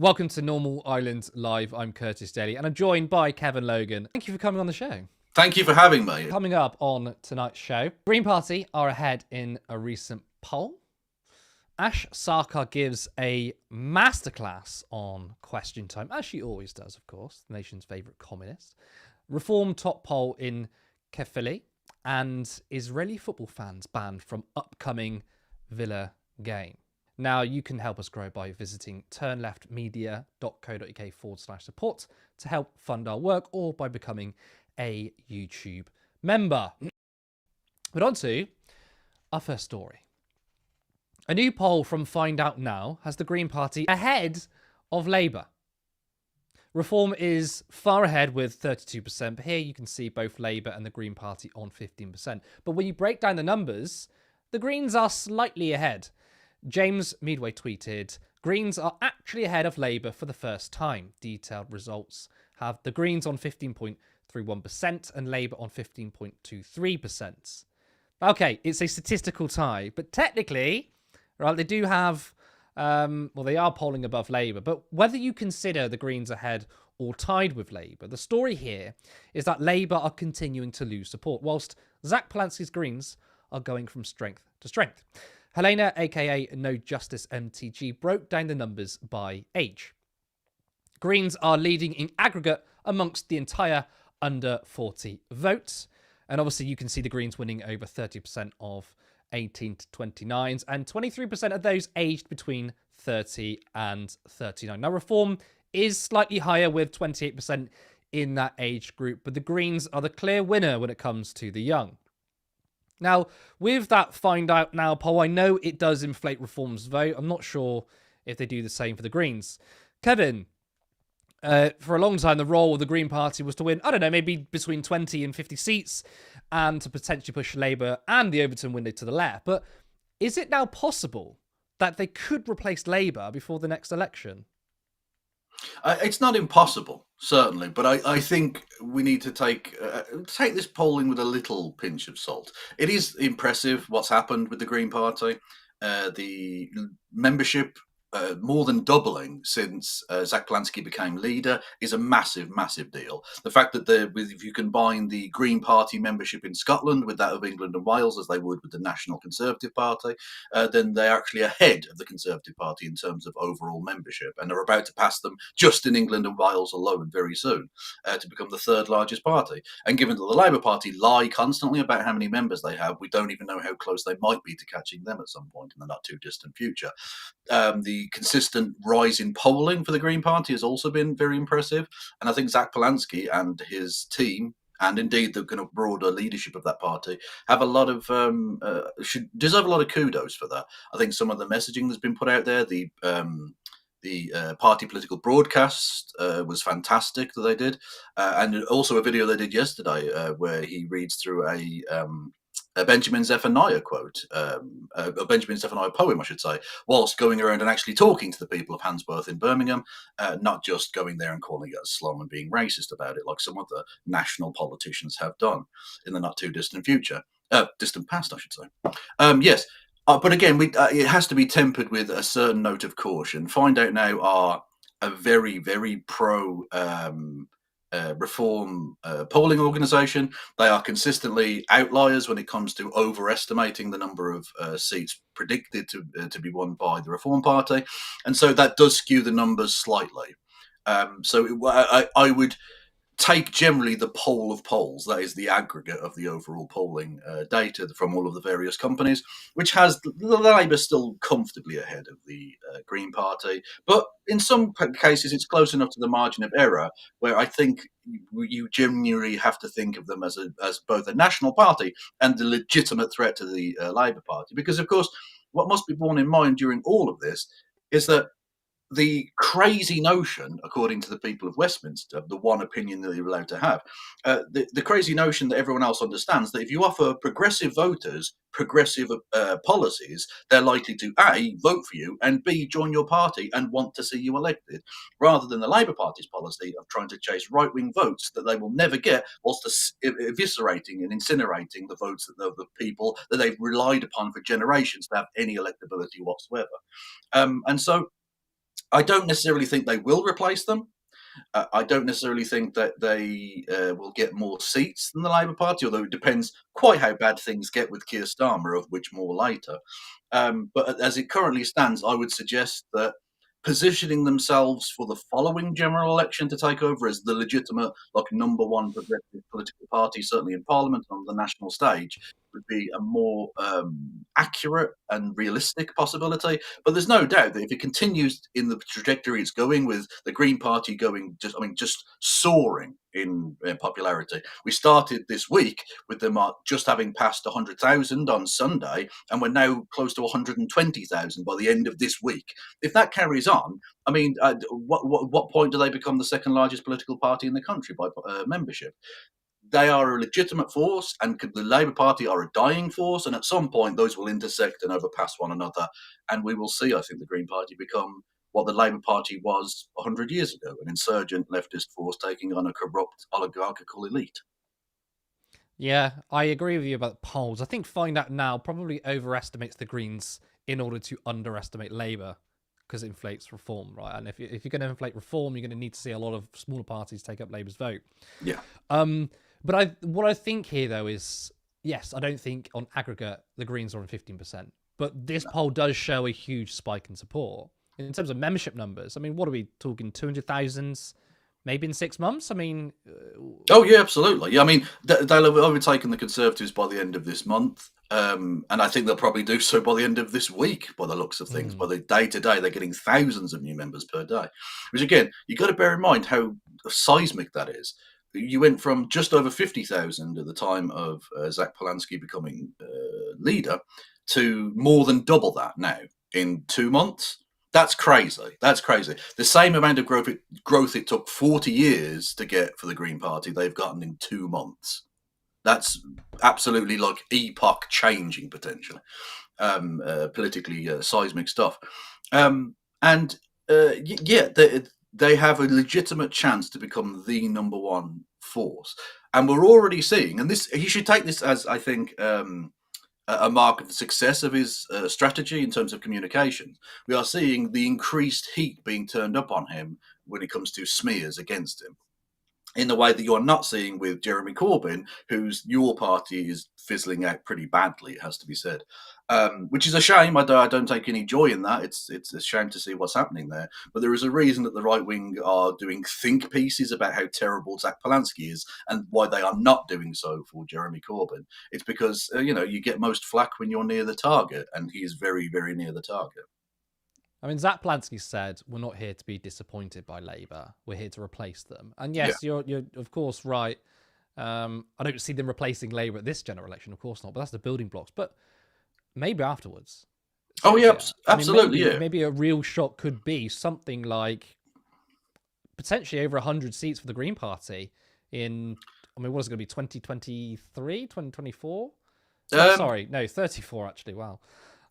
Welcome to Normal Island Live. I'm Curtis Daly, and I'm joined by Kevin Logan. Thank you for coming on the show. Thank you for having me. Coming up on tonight's show, Green Party are ahead in a recent poll. Ash Sarkar gives a masterclass on Question Time, as she always does, of course, the nation's favourite communist. Reform top poll in Kefili, and Israeli football fans banned from upcoming Villa game. Now, you can help us grow by visiting turnleftmedia.co.uk/support to help fund our work, or by becoming a YouTube member. But on to our first story. A new poll from Find Out Now has the Green Party ahead of Labour. Reform is far ahead with 32%, but here you can see both Labour and the Green Party on 15%. But when you break down the numbers, the Greens are slightly ahead. James Meadway tweeted, Greens are actually ahead of Labour for the first time. Detailed results have the Greens on 15.31% and Labour on 15.23%. Okay, it's a statistical tie, but technically, right, they do have, they are polling above Labour, but whether you consider the Greens ahead or tied with Labour, the story here is that Labour are continuing to lose support, whilst Zach Polanski's Greens are going from strength to strength. Helena, aka No Justice MTG, broke down the numbers by age. Greens are leading in aggregate amongst the entire under 40 votes. And obviously you can see the Greens winning over 30% of 18 to 29s and 23% of those aged between 30 and 39. Now, Reform is slightly higher with 28% in that age group, but the Greens are the clear winner when it comes to the young. Now, with that Find Out Now poll, I know it does inflate Reform's vote. I'm not sure if they do the same for the Greens. Kevin, for a long time, the role of the Green Party was to win, I don't know, maybe between 20 and 50 seats and to potentially push Labour and the Overton window to the left. But is it now possible that they could replace Labour before the next election? It's not impossible, certainly, but I think we need to take this polling with a little pinch of salt. It is impressive what's happened with the Green Party. The membership more than doubling since Zach Polanski became leader is a massive, massive deal. The fact that if you combine the Green Party membership in Scotland with that of England and Wales, as they would with the National Conservative Party, then they're actually ahead of the Conservative Party in terms of overall membership, and they're about to pass them just in England and Wales alone very soon to become the third largest party. And given that the Labour Party lie constantly about how many members they have, we don't even know how close they might be to catching them at some point in the not too distant future. The consistent rise in polling for the Green Party has also been very impressive. And I think Zach Polanski and his team, and indeed the kind of broader leadership of that party, have a lot of should deserve a lot of kudos for that. I think some of the messaging that's been put out there, the party political broadcast was fantastic that they did, and also a video they did yesterday where he reads through a Benjamin Zephaniah quote, a Benjamin Zephaniah poem, I should say, whilst going around and actually talking to the people of Handsworth in Birmingham, not just going there and calling it a slum and being racist about it, like some other national politicians have done in the not too distant future, distant past, I should say. Yes. But again, it has to be tempered with a certain note of caution. Find Out Now are a very, very pro reform polling organisation. They are consistently outliers when it comes to overestimating the number of seats predicted to be won by the Reform Party, and so that does skew the numbers slightly. I would take generally the poll of polls, that is the aggregate of the overall polling data from all of the various companies, which has the Labour still comfortably ahead of the Green Party. But in some cases, it's close enough to the margin of error where I think you genuinely have to think of them as both a national party and a legitimate threat to the Labour Party. Because, of course, what must be borne in mind during all of this is that the crazy notion, according to the people of Westminster, the one opinion that you're allowed to have, the crazy notion that everyone else understands, that if you offer progressive voters progressive policies, they're likely to A, vote for you, and B, join your party and want to see you elected, rather than the Labour Party's policy of trying to chase right-wing votes that they will never get, whilst eviscerating and incinerating the votes of the people that they've relied upon for generations to have any electability whatsoever. And so I don't necessarily think they will replace them. I don't necessarily think that they will get more seats than the Labour Party, although it depends quite how bad things get with Keir Starmer, of which more later. But as it currently stands, I would suggest that positioning themselves for the following general election to take over as the legitimate, like number one progressive political party, certainly in Parliament and on the national stage, would be a more accurate and realistic possibility. But there's no doubt that if it continues in the trajectory it's going, with the Green Party going just soaring in popularity. We started this week with them just having passed 100,000 on Sunday, and we're now close to 120,000 by the end of this week. If that carries on, I mean, what point do they become the second largest political party in the country by membership? They are a legitimate force, and the Labour Party are a dying force, and at some point those will intersect and overpass one another, and we will see, I think, the Green Party become what the Labour Party was 100 years ago, an insurgent leftist force taking on a corrupt oligarchical elite. Yeah, I agree with you about polls. I think Find Out Now probably overestimates the Greens in order to underestimate Labour, because it inflates reform, right? And if you're going to inflate reform, you're going to need to see a lot of smaller parties take up Labour's vote. Yeah. But what I think here, though, is, yes, I don't think on aggregate the Greens are on 15%. But this poll does show a huge spike in support. In terms of membership numbers, I mean, what are we talking, 200,000 maybe in 6 months? I mean... Oh, yeah, absolutely. Yeah, I mean, they'll have overtaken the Conservatives by the end of this month. And I think they'll probably do so by the end of this week, by the looks of things. By the day to day, they're getting thousands of new members per day. Which, again, you've got to bear in mind how seismic that is. You went from just over 50,000 at the time of Zach Polanski becoming leader to more than double that now in 2 months. That's crazy. That's crazy. The same amount of growth it took 40 years to get for the Green Party, they've gotten in 2 months. That's absolutely like epoch changing potentially, politically seismic stuff. Yeah, they have a legitimate chance to become the number one force. And we're already seeing, and this, he should take this as, I think, a mark of the success of his strategy in terms of communication. We are seeing the increased heat being turned up on him when it comes to smears against him, in the way that you're not seeing with Jeremy Corbyn, whose your party is fizzling out pretty badly, it has to be said. Which is a shame. I don't take any joy in that. It's a shame to see what's happening there. But there is a reason that the right wing are doing think pieces about how terrible Zach Polanski is and why they are not doing so for Jeremy Corbyn. It's because, you get most flack when you're near the target, and he is very, very near the target. I mean, Zach Polanski said, we're not here to be disappointed by Labour. We're here to replace them. And yes, you're of course right. I don't see them replacing Labour at this general election, of course not. But that's the building blocks. But maybe afterwards. Oh, yeah, absolutely. Maybe a real shock could be something like potentially over 100 seats for the Green Party in, I mean, what is it going to be, 2023, 2024? Sorry, no, 34 actually, wow.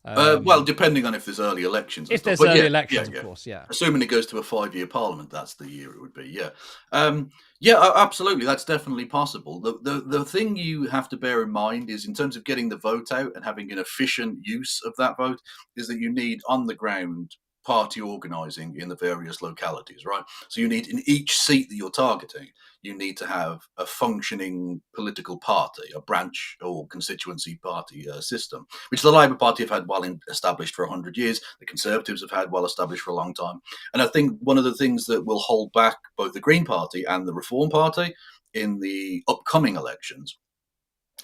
Well, depending on if there's early elections. If there's early elections, of course, yeah. Assuming it goes to a 5-year parliament, that's the year it would be, yeah. Absolutely, that's definitely possible. The thing you have to bear in mind is, in terms of getting the vote out and having an efficient use of that vote, is that you need on-the-ground party organising in the various localities, right? So you need, in each seat that you're targeting, you need to have a functioning political party, a branch or constituency party system, which the Labour Party have had well established for 100 years. The Conservatives have had well established for a long time. And I think one of the things that will hold back both the Green Party and the Reform Party in the upcoming elections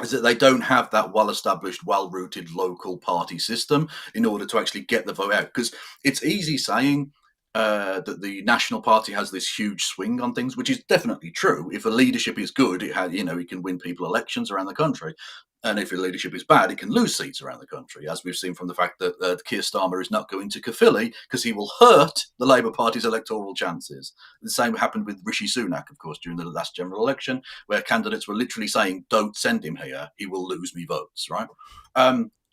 is that they don't have that well-established, well-rooted local party system in order to actually get the vote out. Because it's easy saying that the National Party has this huge swing on things, which is definitely true. If a leadership is good, it can win people elections around the country. And if the leadership is bad, it can lose seats around the country, as we've seen from the fact that Keir Starmer is not going to Caerphilly because he will hurt the Labour Party's electoral chances. The same happened with Rishi Sunak, of course, during the last general election, where candidates were literally saying, don't send him here, he will lose me votes, right?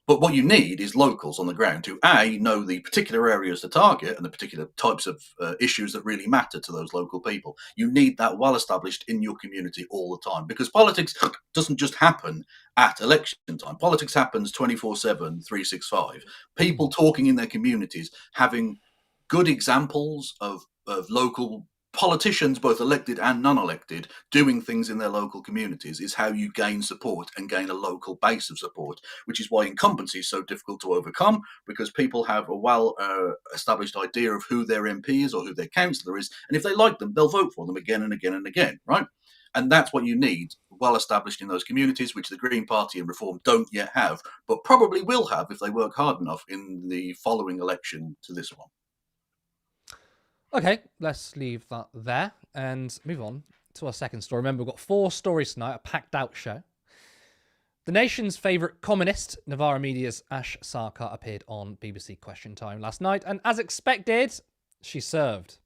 But what you need is locals on the ground who, A, know the particular areas to target and the particular types of issues that really matter to those local people. You need that well established in your community all the time, because politics doesn't just happen at election time. Politics happens 24/7, 365. People talking in their communities, having good examples of local politicians, both elected and non-elected, doing things in their local communities is how you gain support and gain a local base of support, which is why incumbency is so difficult to overcome, because people have a well established idea of who their MP is or who their councillor is, and if they like them, they'll vote for them again and again and again, right? And that's what you need, well established in those communities, which the Green Party and Reform don't yet have, but probably will have if they work hard enough in the following election to this one. Okay, let's leave that there and move on to our second story. Remember, we've got 4 stories tonight, a packed out show. The nation's favourite communist, Novara Media's Ash Sarkar, appeared on BBC Question Time last night, and as expected, she served.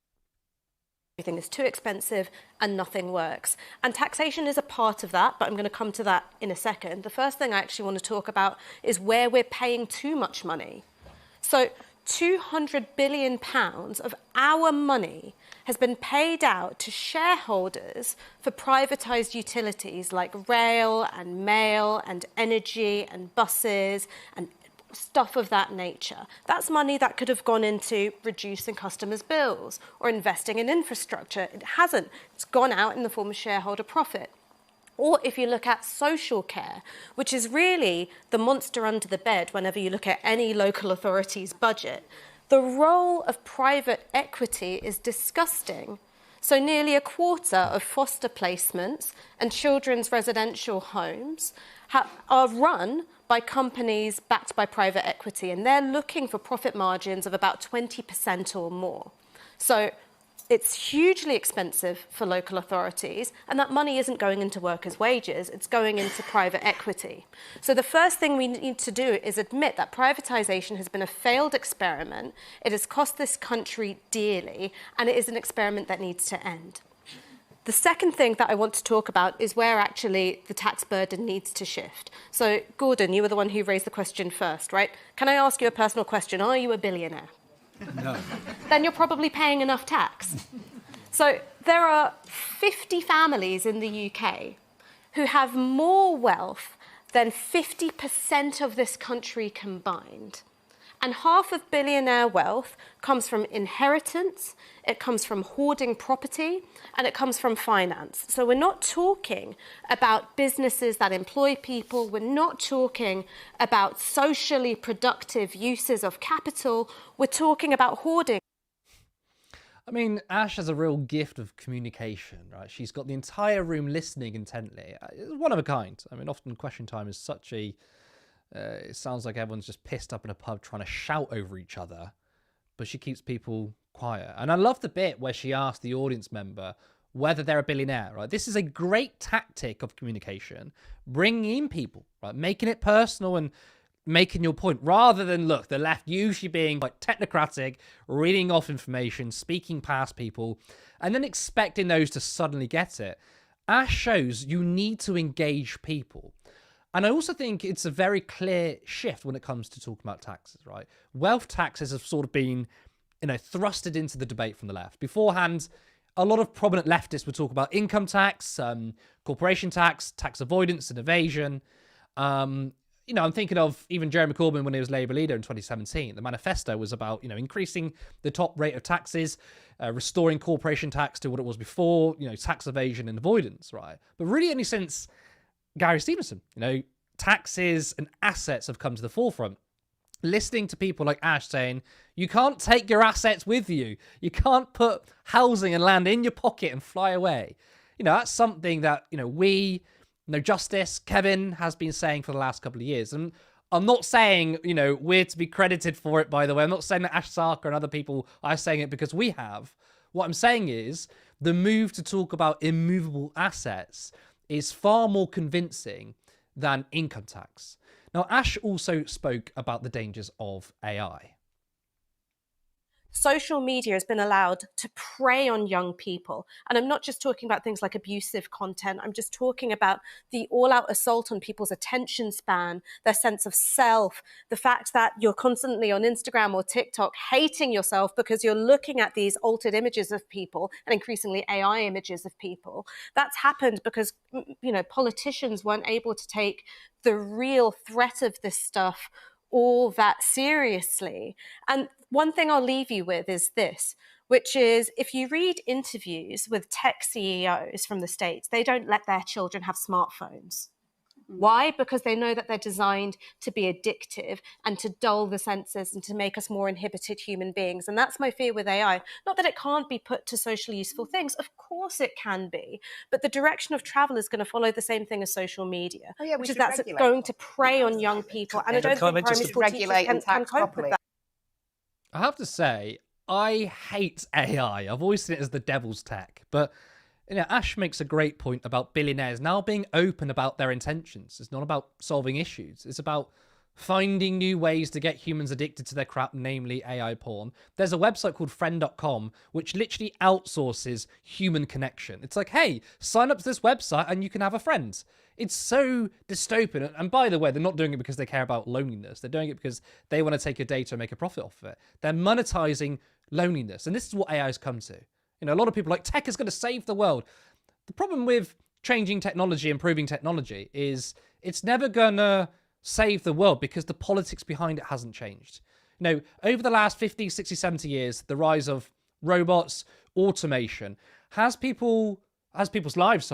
Everything is too expensive and nothing works. And taxation is a part of that, but I'm going to come to that in a second. The first thing I actually want to talk about is where we're paying too much money. So £200 billion of our money has been paid out to shareholders for privatised utilities like rail and mail and energy and buses and stuff of that nature. That's money that could have gone into reducing customers' bills or investing in infrastructure. It hasn't. It's gone out in the form of shareholder profit. Or if you look at social care, which is really the monster under the bed whenever you look at any local authority's budget, the role of private equity is disgusting. So nearly a quarter of foster placements and children's residential homes are run by companies backed by private equity, and they're looking for profit margins of about 20% or more. So it's hugely expensive for local authorities, and that money isn't going into workers' wages, it's going into private equity. So the first thing we need to do is admit that privatisation has been a failed experiment, it has cost this country dearly, and it is an experiment that needs to end. The second thing that I want to talk about is where actually the tax burden needs to shift. So, Gordon, you were the one who raised the question first, right? Can I ask you a personal question? Are you a billionaire? No. Then you're probably paying enough tax. So there are 50 families in the UK who have more wealth than 50% of this country combined. And half of billionaire wealth comes from inheritance, it comes from hoarding property, and it comes from finance. So we're not talking about businesses that employ people, we're not talking about socially productive uses of capital, we're talking about hoarding. I mean, Ash has a real gift of communication, right? She's got the entire room listening intently. One of a kind. I mean, often Question Time is such a... it sounds like everyone's just pissed up in a pub trying to shout over each other, but she keeps people quiet. And I love the bit where she asked the audience member whether they're a billionaire, right? This is a great tactic of communication, bringing in people, right? Making it personal and making your point, rather than, look, the left usually being like technocratic, reading off information, speaking past people, and then expecting those to suddenly get it. Ash shows you need to engage people. And I also think it's a very clear shift when it comes to talking about taxes, right? Wealth taxes have sort of been, thrusted into the debate from the left. Beforehand, a lot of prominent leftists would talk about income tax, corporation tax, tax avoidance and evasion. I'm thinking of even Jeremy Corbyn when he was Labour leader in 2017. The manifesto was about, increasing the top rate of taxes, restoring corporation tax to what it was before, tax evasion and avoidance, right? But really only since Gary Stevenson, taxes and assets have come to the forefront. Listening to people like Ash saying, you can't take your assets with you. You can't put housing and land in your pocket and fly away. That's something that, we, Justice, Kevin has been saying for the last couple of years. And I'm not saying, we're to be credited for it, by the way. I'm not saying that Ash Sarkar and other people are saying it because we have. What I'm saying is the move to talk about immovable assets is far more convincing than income tax. Now, Ash also spoke about the dangers of AI. Social media has been allowed to prey on young people. And I'm not just talking about things like abusive content. I'm just talking about the all-out assault on people's attention span, their sense of self, the fact that you're constantly on Instagram or TikTok hating yourself because you're looking at these altered images of people and increasingly AI images of people. That's happened because, politicians weren't able to take the real threat of this stuff all that seriously. And one thing I'll leave you with is this, which is if you read interviews with tech CEOs from the States, they don't let their children have smartphones. Why? Because they know that they're designed to be addictive and to dull the senses and to make us more inhibited human beings. And that's my fear with AI. Not that it can't be put to socially useful things. Of course it can be. But the direction of travel is going to follow the same thing as social media, which is that's going to prey on young people. And I don't think primary school teachers can cope with that. I have to say, I hate AI. I've always seen it as the devil's tech. But Ash makes a great point about billionaires now being open about their intentions. It's not about solving issues. It's about finding new ways to get humans addicted to their crap, namely AI porn. There's a website called friend.com, which literally outsources human connection. It's like, hey, sign up to this website and you can have a friend. It's so dystopian. And by the way, they're not doing it because they care about loneliness. They're doing it because they want to take your data and make a profit off of it. They're monetizing loneliness. And this is what AI has come to. A lot of people are like, tech is going to save the world. The problem with changing technology, improving technology, is it's never going to save the world because the politics behind it hasn't changed. Over the last 50, 60, 70 years, the rise of robots, automation, has people's lives,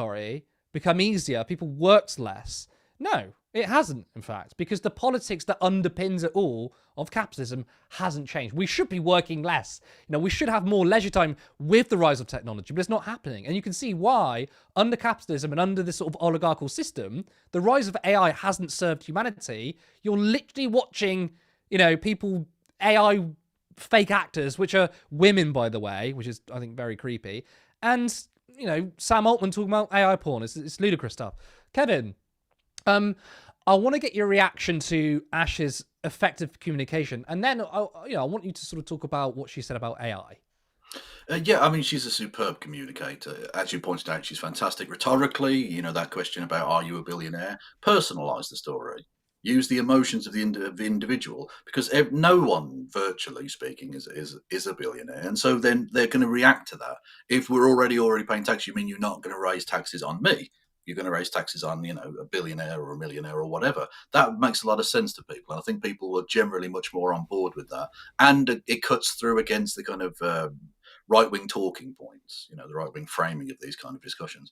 become easier? People worked less? No, it hasn't, in fact, because the politics that underpins it all of capitalism hasn't changed. We should be working less. We should have more leisure time with the rise of technology, but it's not happening. And you can see why, under capitalism and under this sort of oligarchical system, the rise of AI hasn't served humanity. You're literally watching, people, AI fake actors, which are women, by the way, which is, I think, very creepy. And, Sam Altman talking about AI porn. It's ludicrous stuff. Kevin, I want to get your reaction to Ash's effective communication, and then I want you to sort of talk about what she said about AI. She's a superb communicator. As you pointed out, she's fantastic rhetorically. That question about are you a billionaire? Personalize the story. Use the emotions of the individual, because no one, virtually speaking, is a billionaire, and so then they're going to react to that. If we're already paying tax, you mean you're not going to raise taxes on me? You're going to raise taxes on, a billionaire or a millionaire or whatever. That makes a lot of sense to people. And I think people are generally much more on board with that. And it cuts through against the kind of right-wing talking points, the right-wing framing of these kind of discussions.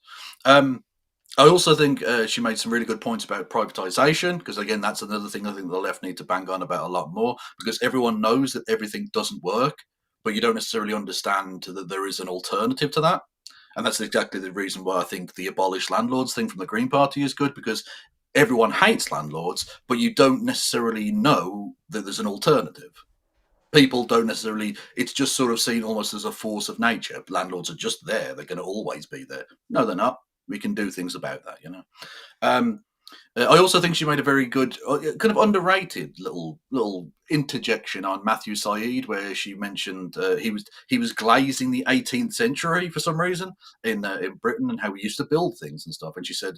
I also think she made some really good points about privatization, because, again, that's another thing I think the left need to bang on about a lot more, because everyone knows that everything doesn't work, but you don't necessarily understand that there is an alternative to that. And that's exactly the reason why I think the abolish landlords thing from the Green Party is good, because everyone hates landlords, but you don't necessarily know that there's an alternative. People don't necessarily, it's just sort of seen almost as a force of nature. Landlords are just there. They're going to always be there. No, they're not. We can do things about that, I also think she made a very good, kind of underrated little interjection on Matthew Said, where she mentioned he was glazing the 18th century for some reason in Britain, and how we used to build things and stuff. And she said,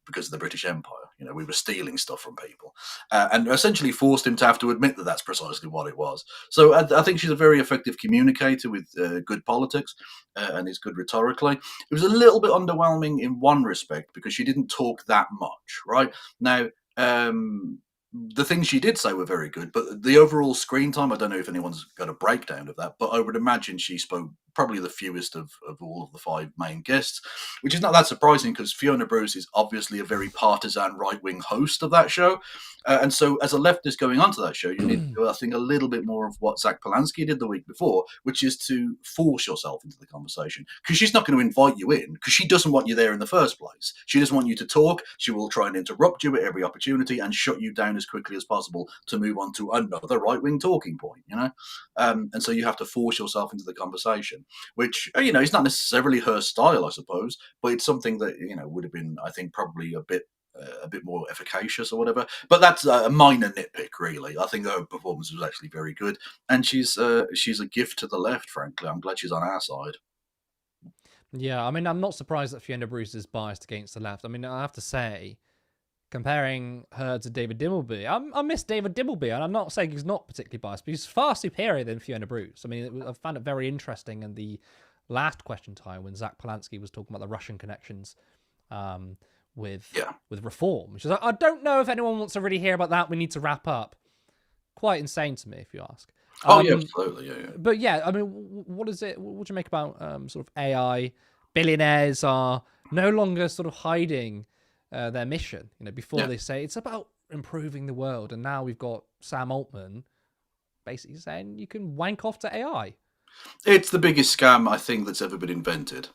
because of the British Empire, we were stealing stuff from people, and essentially forced him to have to admit that that's precisely what it was. So I think she's a very effective communicator with good politics and is good rhetorically. It was a little bit underwhelming in one respect, because she didn't talk that much, right? Now, the things she did say were very good, but the overall screen time, I don't know if anyone's got a breakdown of that, but I would imagine she spoke probably the fewest of all of the five main guests, which is not that surprising, because Fiona Bruce is obviously a very partisan right-wing host of that show. And so as a leftist going onto that show, you need to do, I think, a little bit more of what Zach Polanski did the week before, which is to force yourself into the conversation, because she's not going to invite you in, because she doesn't want you there in the first place. She doesn't want you to talk. She will try and interrupt you at every opportunity and shut you down as quickly as possible to move on to another right-wing talking point, and so you have to force yourself into the conversation, which, is not necessarily her style, I suppose, but it's something that, would have been, I think, probably a bit more efficacious or whatever. But that's a minor nitpick, really. I think her performance was actually very good, and she's a gift to the left, frankly. I'm glad she's on our side. Yeah, I'm not surprised that Fiona Bruce is biased against the left. I have to say, comparing her to David Dimbleby, I miss David Dimbleby, and I'm not saying he's not particularly biased, but he's far superior than Fiona Bruce. I found it very interesting in the last question time when Zach Polanski was talking about the Russian connections with reform. Which is, I don't know if anyone wants to really hear about that. We need to wrap up. quite insane to me, if you ask. Oh yeah, absolutely, yeah. But yeah, I mean, what is it? What do you make about sort of AI? Billionaires are no longer sort of hiding their mission. You know, before they say it's about improving the world, and now we've got Sam Altman basically saying you can wank off to AI. It's the biggest scam I think that's ever been invented.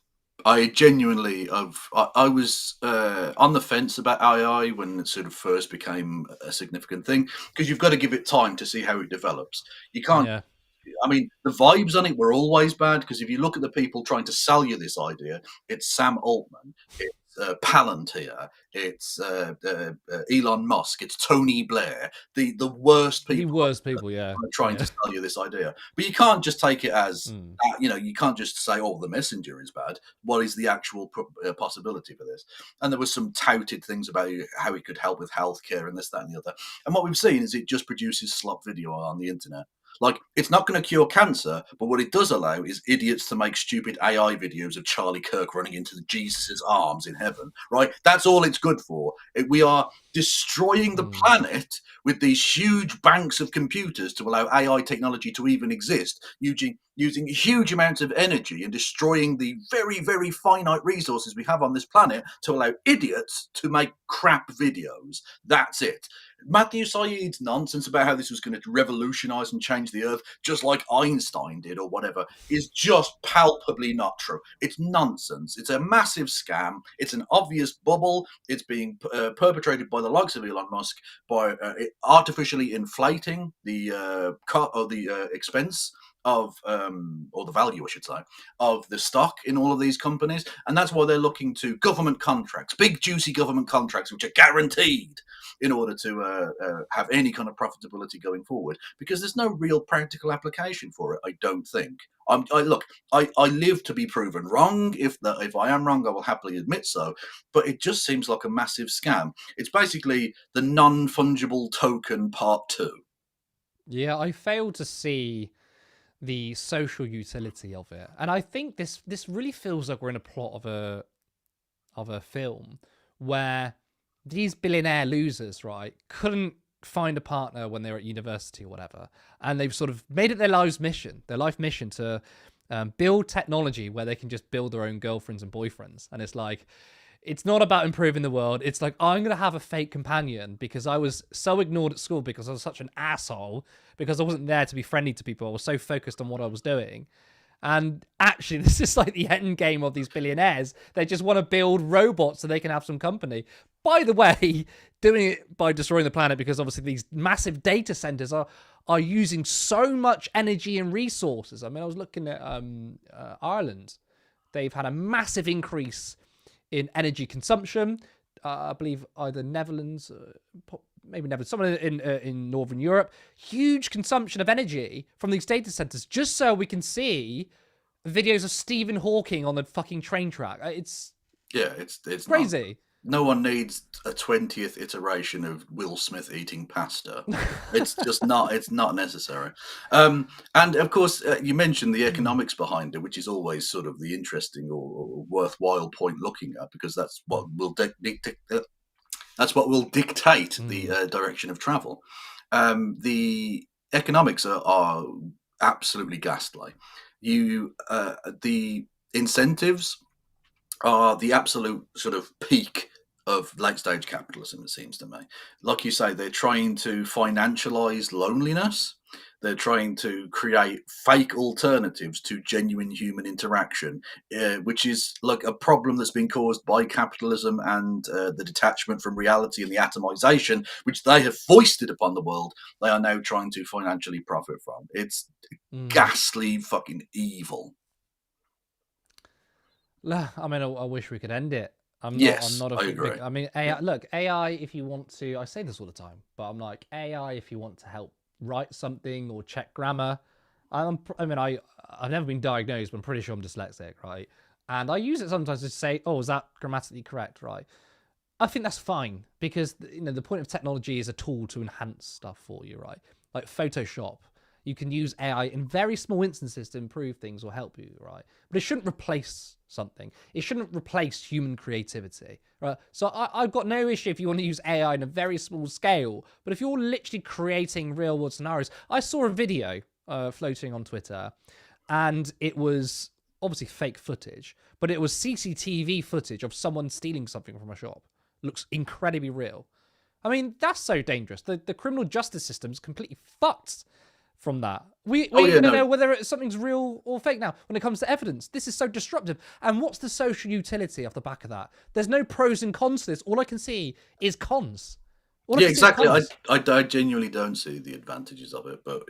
I genuinely, I was on the fence about AI when it sort of first became a significant thing, because you've got to give it time to see how it develops. You can't. Yeah, I mean, the vibes on it were always bad, because if you look at the people trying to sell you this idea, it's Sam Altman, it's Palantir, it's Elon Musk, it's Tony Blair, the worst the people worst people. Yeah, trying to sell you this idea. But you can't just take it as, Mm. you can't just say, oh, the messenger is bad. What is the actual possibility for this? And there was some touted things about how it could help with healthcare and this, that, and the other. And what we've seen is it just produces slop video on the internet. Like, it's not going to cure cancer, but what it does allow is idiots to make stupid AI videos of Charlie Kirk running into Jesus' arms in heaven, right? That's all it's good for. We are destroying the planet with these huge banks of computers to allow AI technology to even exist, using huge amounts of energy and destroying the very, very finite resources we have on this planet to allow idiots to make crap videos. That's it. Matthew Said's nonsense about how this was going to revolutionize and change the earth, just like Einstein did or whatever, is just palpably not true. It's nonsense. It's a massive scam. It's an obvious bubble. It's being perpetrated by the likes of Elon Musk by artificially inflating the expense of or the value, I should say, of the stock in all of these companies. And that's why they're looking to government contracts, big juicy government contracts, which are guaranteed in order to have any kind of profitability going forward, because there's no real practical application for it, I don't think. I live to be proven wrong. If I am wrong, I will happily admit so. But it just seems like a massive scam. It's basically the non-fungible token part 2. Yeah, I failed to see the social utility of it, and I think this really feels like we're in a plot of a film where these billionaire losers, right, couldn't find a partner when they were at university or whatever, and they've sort of made it their life mission to build technology where they can just build their own girlfriends and boyfriends. And it's like, it's not about improving the world. It's like, I'm going to have a fake companion because I was so ignored at school because I was such an asshole, because I wasn't there to be friendly to people. I was so focused on what I was doing. And actually, this is like the end game of these billionaires. They just want to build robots so they can have some company. By the way, doing it by destroying the planet, because obviously these massive data centers are using so much energy and resources. I mean, I was looking at Ireland. They've had a massive increase in energy consumption. I believe either Netherlands, maybe Netherlands, somewhere in Northern Europe. Huge consumption of energy from these data centers, just so we can see videos of Stephen Hawking on the fucking train track. It's crazy. No one needs a 20th iteration of Will Smith eating pasta. It's just not. It's not necessary. And of course, you mentioned the economics behind it, which is always sort of the interesting or worthwhile point looking at, because that's what will dictate the direction of travel. The economics are absolutely ghastly. The incentives are the absolute sort of peak of late stage capitalism, it seems to me. Like you say, they're trying to financialize loneliness. They're trying to create fake alternatives to genuine human interaction, which is like a problem that's been caused by capitalism and the detachment from reality and the atomization, which they have foisted upon the world. They are now trying to financially profit from. It's ghastly fucking evil. I mean, I wish we could end it. I'm not a agree. big. I mean, AI. Look, AI. If you want to, I say this all the time, but I'm like, AI. If you want to help write something or check grammar, I've never been diagnosed, but I'm pretty sure I'm dyslexic, right? And I use it sometimes to say, oh, is that grammatically correct, right? I think that's fine, because the point of technology is a tool to enhance stuff for you, right? Like Photoshop. You can use AI in very small instances to improve things or help you, right? But it shouldn't replace something. It shouldn't replace human creativity, right? So I've got no issue if you want to use AI on a very small scale, but if you're literally creating real world scenarios, I saw a video floating on Twitter, and it was obviously fake footage, but it was CCTV footage of someone stealing something from a shop. Looks incredibly real. I mean, that's so dangerous. The criminal justice system's completely fucked from that. We don't know whether something's real or fake now when it comes to evidence. This is so disruptive. And what's the social utility off the back of that? There's no pros and cons to this. All I can see is cons. Yeah, exactly. I genuinely don't see the advantages of it, but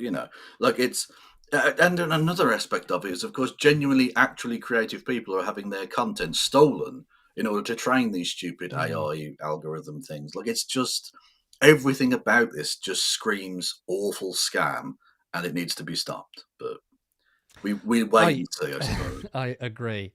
like it's. And another aspect of it is, of course, genuinely, actually creative people are having their content stolen in order to train these stupid AI algorithm things. Like, it's just everything about this just screams awful scam, and it needs to be stopped. But we wait and see, I suppose. I agree.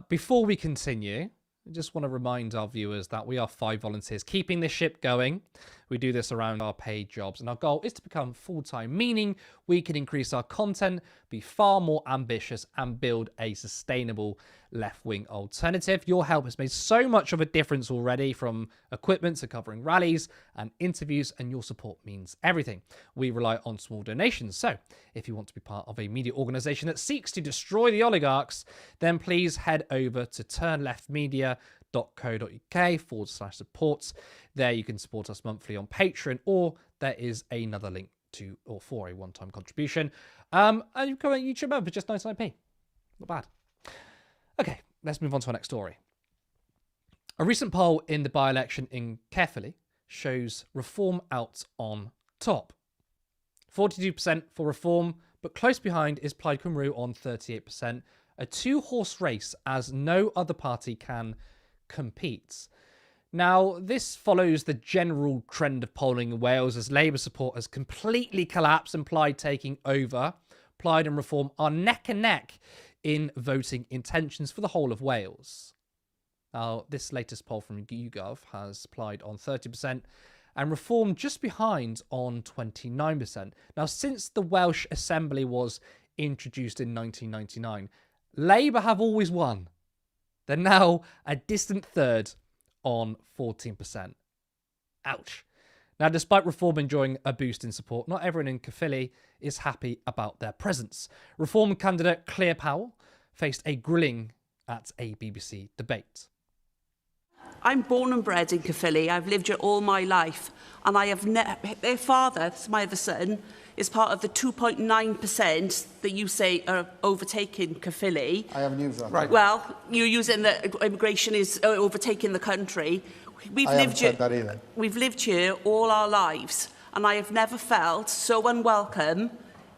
Before we continue, I just want to remind our viewers that we are 5 volunteers keeping this ship going. We do this around our paid jobs, and our goal is to become full-time, meaning we can increase our content, be far more ambitious, and build a sustainable left-wing alternative. Your help has made so much of a difference already, from equipment to covering rallies and interviews, and your support means everything. We rely on small donations, so if you want to be part of a media organisation that seeks to destroy the oligarchs, then please head over to turnleftmedia.co.uk/supports. There you can support us monthly on Patreon, or there is another link for a one-time contribution. And you can come on YouTube for just 99p. Not bad. Okay, let's move on to our next story. A recent poll in the by-election in Carefully shows Reform out on top. 42% for Reform, but close behind is Plaid Cymru on 38%. A 2-horse race, as no other party can compete. Now, this follows the general trend of polling in Wales, as Labour support has completely collapsed and Plaid taking over. Plaid and Reform are neck and neck in voting intentions for the whole of Wales. Now, this latest poll from YouGov has Plaid on 30% and Reform just behind on 29%. Now, since the Welsh Assembly was introduced in 1999, Labour have always won. They're now a distant third on 14%. Ouch. Now, despite Reform enjoying a boost in support, not everyone in Caerphilly is happy about their presence. Reform candidate Claire Powell faced a grilling at a BBC debate. I'm born and bred in Caerphilly. I've lived here all my life. And I have their father, my other son, is part of the 2.9% that you say are overtaking Caerphilly. I haven't used that. Right. Well, you're using that immigration is overtaking the country. We've lived here all our lives, and I have never felt so unwelcome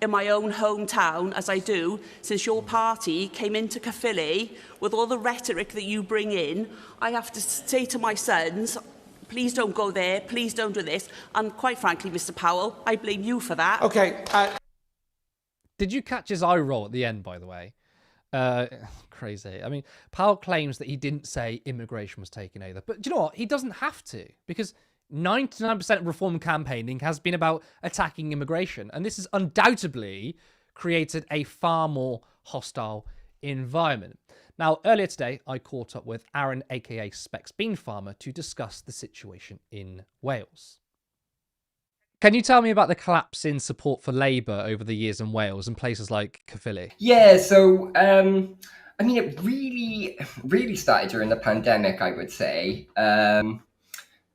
in my own hometown as I do since your party came into Caerphilly with all the rhetoric that you bring in. I have to say to my sons, please don't go there, please don't do this. And quite frankly, Mr. Powell, I blame you for that. Okay. Did you catch his eye roll at the end, by the way? Crazy. I mean, Powell claims that he didn't say immigration was taken over. But do you know what? He doesn't have to, because 99% of Reform campaigning has been about attacking immigration. And this has undoubtedly created a far more hostile environment. Now, earlier today, I caught up with Aaron, aka Specs Bean Farmer, to discuss the situation in Wales. Can you tell me about the collapse in support for Labour over the years in Wales and places like Caerphilly? Yeah, so, I mean, it really started during the pandemic, I would say.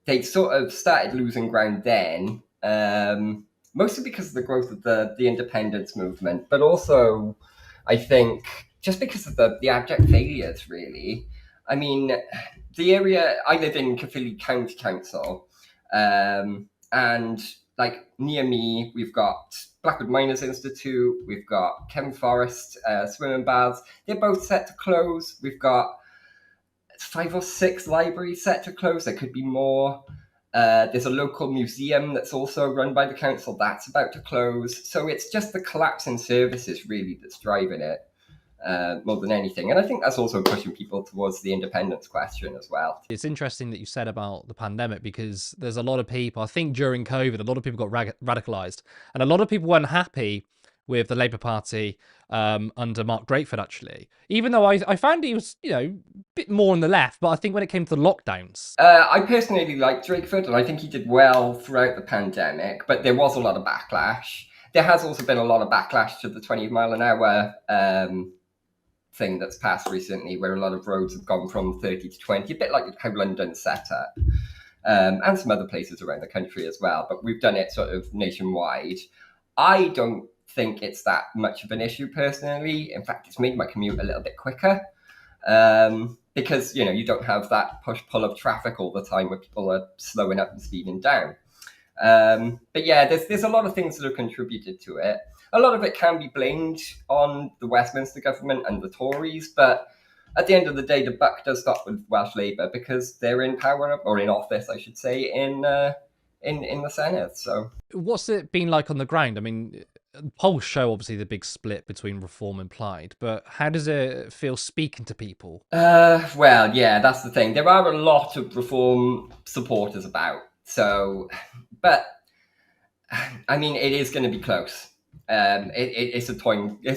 They sort of started losing ground then, mostly because of the growth of the independence movement, but also, I think, just because of the abject failures, really. I mean, the area, I live in Caerphilly County Council, and like near me, we've got Blackwood Miners Institute, we've got Kevin Forest swimming baths. They're both set to close. We've got 5 or 6 libraries set to close. There could be more. There's a local museum that's also run by the council that's about to close. So it's just the collapse in services really that's driving it. more than anything. And I think that's also pushing people towards the independence question as well. It's interesting that you said about the pandemic, because there's a lot of people, I think during COVID, a lot of people got radicalised, and a lot of people weren't happy with the Labour Party under Mark Drakeford, actually. Even though I found he was, a bit more on the left, but I think when it came to the lockdowns... I personally like Drakeford, and I think he did well throughout the pandemic, but there was a lot of backlash. There has also been a lot of backlash to the 20 mile an hour thing that's passed recently, where a lot of roads have gone from 30 to 20, a bit like how London's set up, and some other places around the country as well. But we've done it sort of nationwide. I don't think it's that much of an issue personally. In fact, it's made my commute a little bit quicker, because you don't have that push-pull of traffic all the time where people are slowing up and speeding down. But yeah, there's a lot of things that have contributed to it. A lot of it can be blamed on the Westminster government and the Tories, but at the end of the day, the buck does stop with Welsh Labour, because they're in power, or in office, I should say, in the Senedd. So, what's it been like on the ground? I mean, polls show obviously the big split between Reform and Plaid, but how does it feel speaking to people? Well, yeah, that's the thing. There are a lot of Reform supporters about. So, but I mean, it is going to be close. It's a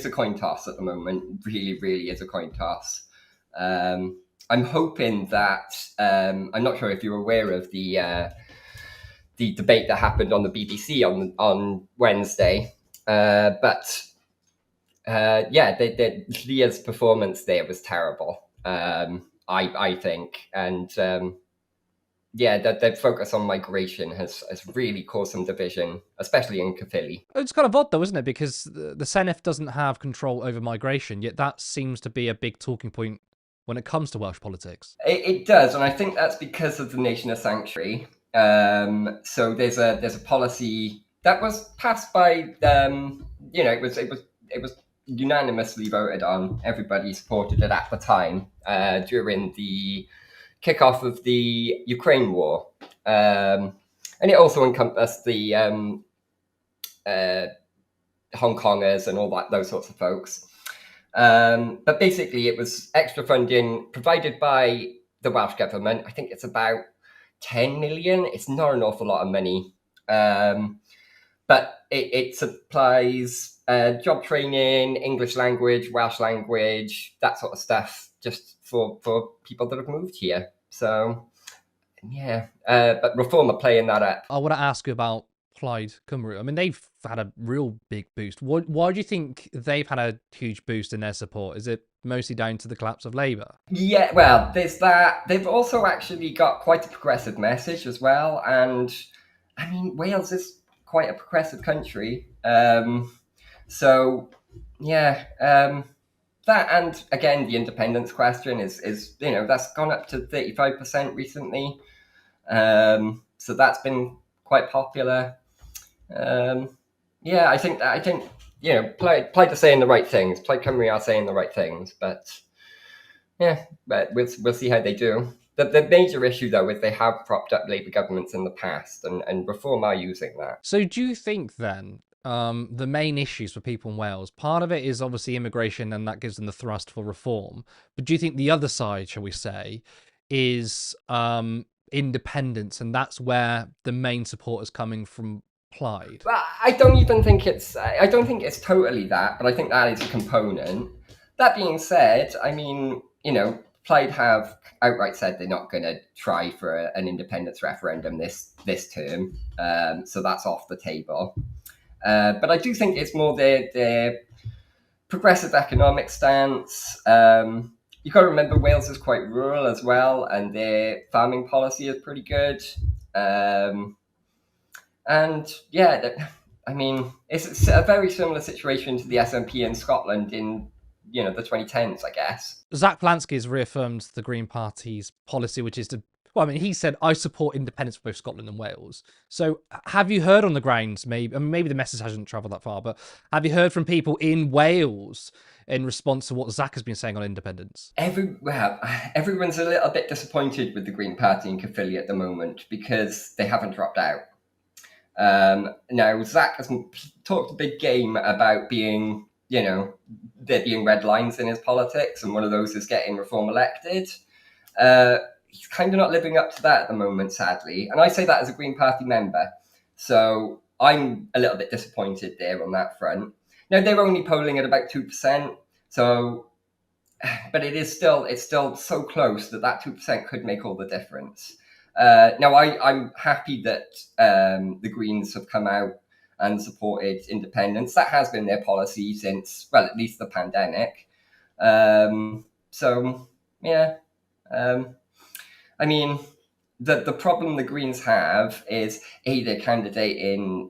coin toss at the moment. Really, really is a coin toss. I'm hoping that I'm not sure if you're aware of the debate that happened on the BBC on Wednesday, but Leah's performance there was terrible. I think, and that focus on migration has really caused some division, especially in Caerphilly. It's kind of odd though, isn't it? Because the Senedd doesn't have control over migration, yet that seems to be a big talking point when it comes to Welsh politics. It does, and I think that's because of the Nation of Sanctuary. So there's a policy that was passed by it was unanimously voted on. Everybody supported it at the time during the kickoff of the Ukraine war, and it also encompassed the Hong Kongers and all those sorts of folks. But basically, it was extra funding provided by the Welsh government. I think it's about 10 million. It's not an awful lot of money, but it supplies job training, English language, Welsh language, that sort of stuff, just for people that have moved here. So, yeah, but Reform are playing that up. I want to ask you about Plaid Cymru. I mean, they've had a real big boost. Why do you think they've had a huge boost in their support? Is it mostly down to the collapse of Labour? Yeah, well, there's that. They've also actually got quite a progressive message as well. And, I mean, Wales is quite a progressive country. So, yeah, that, and again, the independence question is that's gone up to 35% recently. So that's been quite popular. I think Plaid are saying the right things. Plaid Cymru are saying the right things, but we'll see how they do. The major issue, though, is they have propped up Labour governments in the past, and Reform are using that. So do you think, then, the main issues for people in Wales, part of it is obviously immigration, and that gives them the thrust for Reform, but do you think the other side, shall we say, is independence, and that's where the main support is coming from Plaid? Well, I don't think it's totally that, but I think that is a component. That being said, I mean, Plaid have outright said they're not going to try for an independence referendum this term, so that's off the table. But I do think it's more their progressive economic stance. You've got to remember Wales is quite rural as well, and their farming policy is pretty good. And yeah, I mean, it's a very similar situation to the SNP in Scotland in the 2010s, I guess. Zach Lansky has reaffirmed the Green Party's policy, which is to, well, I mean, he said, I support independence for both Scotland and Wales. So have you heard on the ground, maybe the message hasn't travelled that far, but have you heard from people in Wales in response to what Zach has been saying on independence? Everyone's a little bit disappointed with the Green Party in Caerphilly at the moment because they haven't dropped out. Now, Zach has talked a big game about being you know, there being red lines in his politics, and one of those is getting Reform elected. He's kind of not living up to that at the moment, sadly. And I say that as a Green Party member. So I'm a little bit disappointed there on that front. Now, they're only polling at about 2%. So, but it's still so close that 2% could make all the difference. Now, I'm happy that the Greens have come out and supported independence. That has been their policy since, well, at least the pandemic. So, yeah. I mean, the problem the Greens have is, A, their candidate in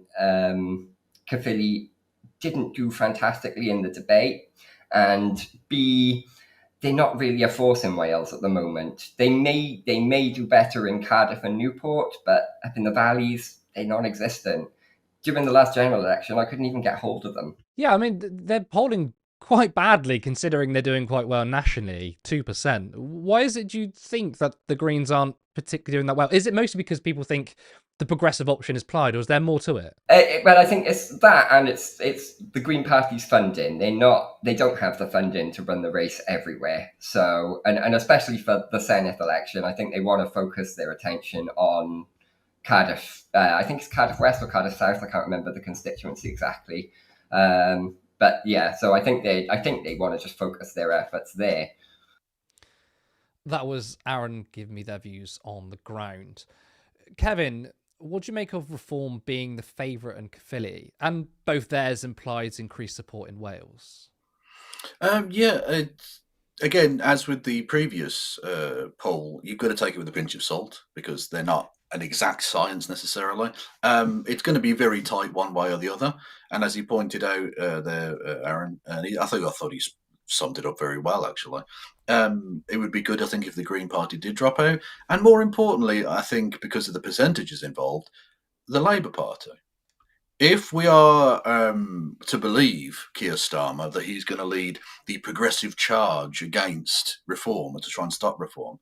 Caerphilly didn't do fantastically in the debate, and B, they're not really a force in Wales at the moment. They may do better in Cardiff and Newport, but up in the valleys, they're non-existent. During the last general election, I couldn't even get hold of them. Yeah, I mean, they're polling quite badly considering they're doing quite well nationally, 2%. Why is it, do you think, that the Greens aren't particularly doing that well? Is it mostly because people think the progressive option is Plaid, or is there more to it? Well, I think it's that, and it's the Green Party's funding. They don't have the funding to run the race everywhere. So, and especially for the Senedd election, I think they want to focus their attention on Cardiff. I think it's Cardiff West or Cardiff South. I can't remember the constituency exactly. But yeah, so I think they want to just focus their efforts there. That was Aaron giving me their views on the ground. Kevin, what do you make of Reform being the favourite in Caerphilly, and both theirs implies increased support in Wales? Again, as with the previous poll, you've got to take it with a pinch of salt because they're not an exact science necessarily. It's going to be very tight one way or the other. And as you pointed out there, Aaron, I thought he summed it up very well, actually. It would be good, I think, if the Green Party did drop out. And more importantly, I think, because of the percentages involved, the Labour Party. If we are to believe Keir Starmer that he's going to lead the progressive charge against reform or to try and stop reform,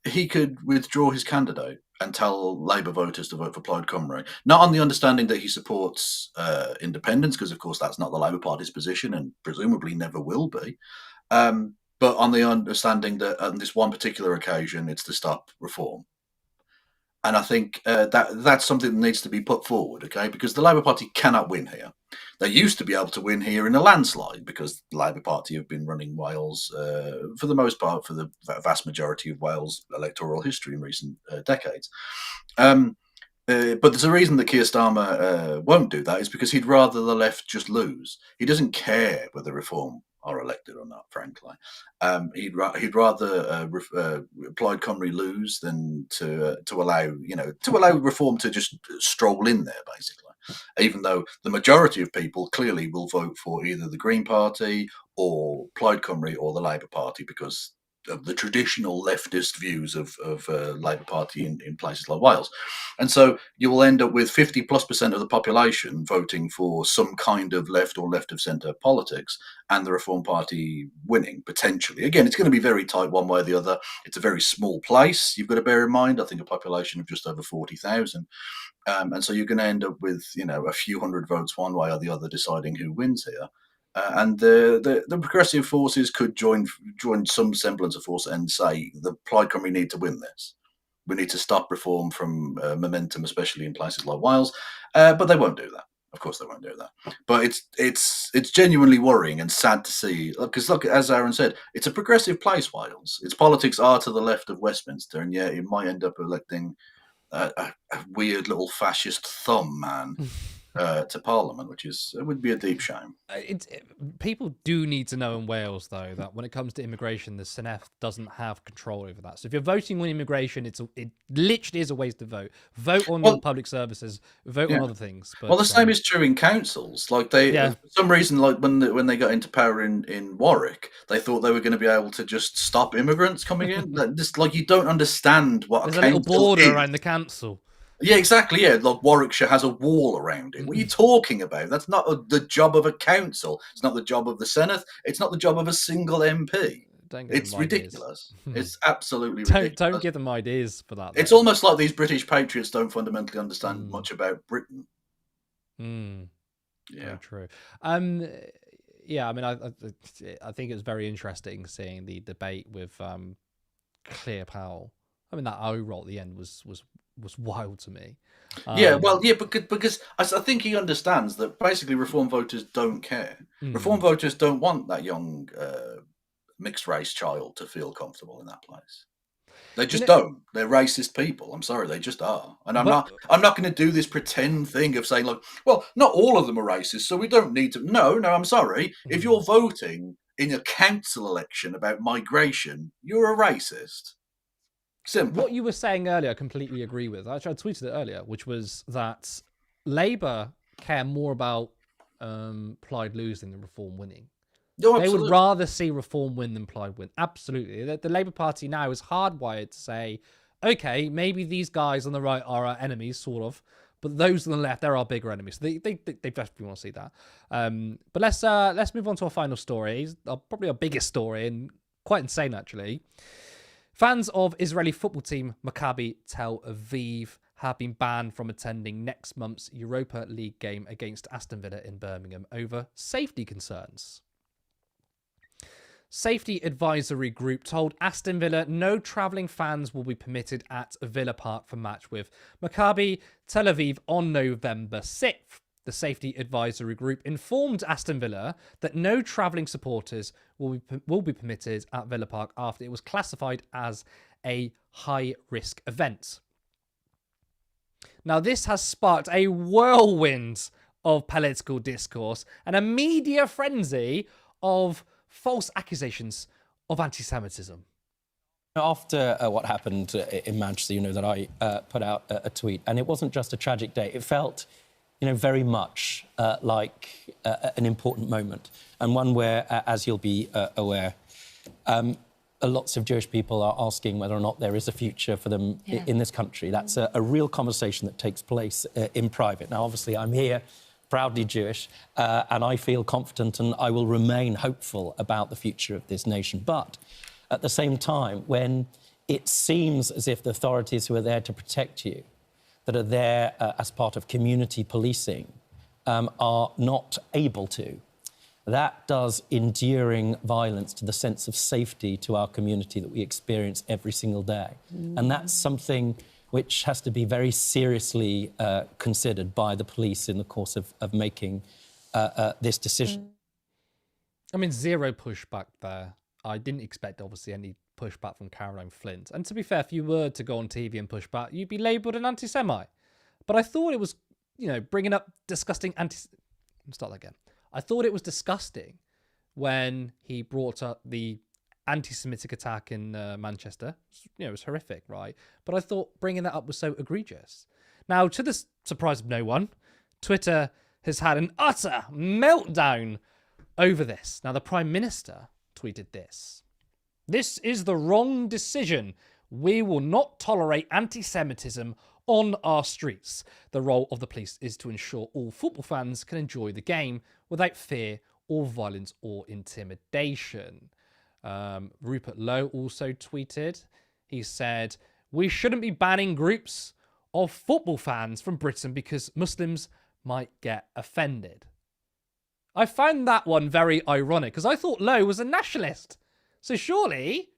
he could withdraw his candidate and tell Labour voters to vote for Plaid Cymru, not on the understanding that he supports independence, because of course that's not the Labour Party's position and presumably never will be, but on the understanding that on this one particular occasion it's to stop reform. And I think that's something that needs to be put forward, okay? Because the Labour Party cannot win here. They used to be able to win here in a landslide because the Labour Party have been running Wales, for the most part, for the vast majority of Wales' electoral history in recent decades. But there's a reason that Keir Starmer won't do that, is because he'd rather the left just lose. He doesn't care whether Reform are elected or not, frankly. He'd rather Plaid Cymru lose than to allow Reform to just stroll in there, basically. Even though the majority of people clearly will vote for either the Green Party or Plaid Cymru or the Labour Party because of the traditional leftist views of Labour Party in places like Wales. And so you will end up with 50+% of the population voting for some kind of left or left of centre politics and the Reform Party winning, potentially. Again, it's going to be very tight one way or the other. It's a very small place, you've got to bear in mind. I think a population of just over 40,000. And so you're going to end up with, a few hundred votes one way or the other deciding who wins here. And the progressive forces could join some semblance of force and say the Plaid Cymru need to win this. We need to stop reform from momentum, especially in places like Wales. But they won't do that. Of course, they won't do that. But it's genuinely worrying and sad to see, because look, as Aaron said, it's a progressive place, Wales. Its politics are to the left of Westminster, and yet it might end up electing a weird little fascist thumb man to Parliament, which would be a deep shame. People do need to know in Wales, though, that when it comes to immigration, the Senedd doesn't have control over that. So if you're voting on immigration, it literally is a waste to vote. Vote on public services, vote on other things. But, the same is true in councils. Like for some reason, like when they got into power in Warwick, they thought they were going to be able to just stop immigrants coming in. You don't understand what there's a little border is. Around the council. Yeah, exactly. Yeah, like Warwickshire has a wall around it. What are you talking about? That's not the job of a council. It's not the job of the Senedd. It's not the job of a single MP. It's ridiculous. It's absolutely ridiculous. Don't give them ideas for that. Though. It's almost like these British patriots don't fundamentally understand much about Britain. Yeah, very true. Yeah, I mean, I think it was very interesting seeing the debate with Clear Powell. I mean, that O roll at the end was wild to me. Because I think he understands that basically Reform voters don't care. Reform voters don't want that young mixed race child to feel comfortable in that place. They just don't. They're racist people. I'm sorry, they just are. And I'm not going to do this pretend thing of saying, like, well, not all of them are racist, so we don't need to. No, I'm sorry. If you're voting in a council election about migration, you're a racist. Simple. What you were saying earlier, I completely agree with. Actually, I tweeted it earlier, which was that Labour care more about Plaid losing than Reform winning. No, they would rather see Reform win than Plaid win. Absolutely. The Labour Party now is hardwired to say, okay, maybe these guys on the right are our enemies, sort of, but those on the left, they're our bigger enemies. So they definitely want to see that. But let's move on to our final story. Probably our biggest story, and quite insane, actually. Fans of Israeli football team Maccabi Tel Aviv have been banned from attending next month's Europa League game against Aston Villa in Birmingham over safety concerns. Safety Advisory Group told Aston Villa no travelling fans will be permitted at Villa Park for match with Maccabi Tel Aviv on November 6th. The Safety Advisory Group informed Aston Villa that no travelling supporters will be permitted at Villa Park after it was classified as a high-risk event. Now, this has sparked a whirlwind of political discourse and a media frenzy of false accusations of anti-Semitism. After what happened in Manchester, that I put out a tweet, and it wasn't just a tragic day. It felt, very much like an important moment, and one where, as you'll be aware, lots of Jewish people are asking whether or not there is a future for them in this country. That's a real conversation that takes place in private. Now, obviously, I'm here, proudly Jewish, and I feel confident and I will remain hopeful about the future of this nation. But at the same time, when it seems as if the authorities who are there to protect you, that are there as part of community policing, are not able to, that does enduring violence to the sense of safety to our community that we experience every single day. And that's something which has to be very seriously considered by the police in the course of making this decision. I mean, zero pushback there. I didn't expect, obviously, any pushback from Caroline Flint. And to be fair, if you were to go on TV and push back, you'd be labelled an anti-Semite. But I thought it was, bringing up disgusting Start that again. I thought it was disgusting when he brought up the anti-Semitic attack in Manchester. It was horrific, right? But I thought bringing that up was so egregious. Now, to the surprise of no one, Twitter has had an utter meltdown over this. Now, the Prime Minister tweeted this. "This is the wrong decision. We will not tolerate anti-Semitism on our streets. The role of the police is to ensure all football fans can enjoy the game without fear or violence or intimidation." Rupert Lowe also tweeted. He said, "We shouldn't be banning groups of football fans from Britain because Muslims might get offended." I found that one very ironic because I thought Lowe was a nationalist. So surely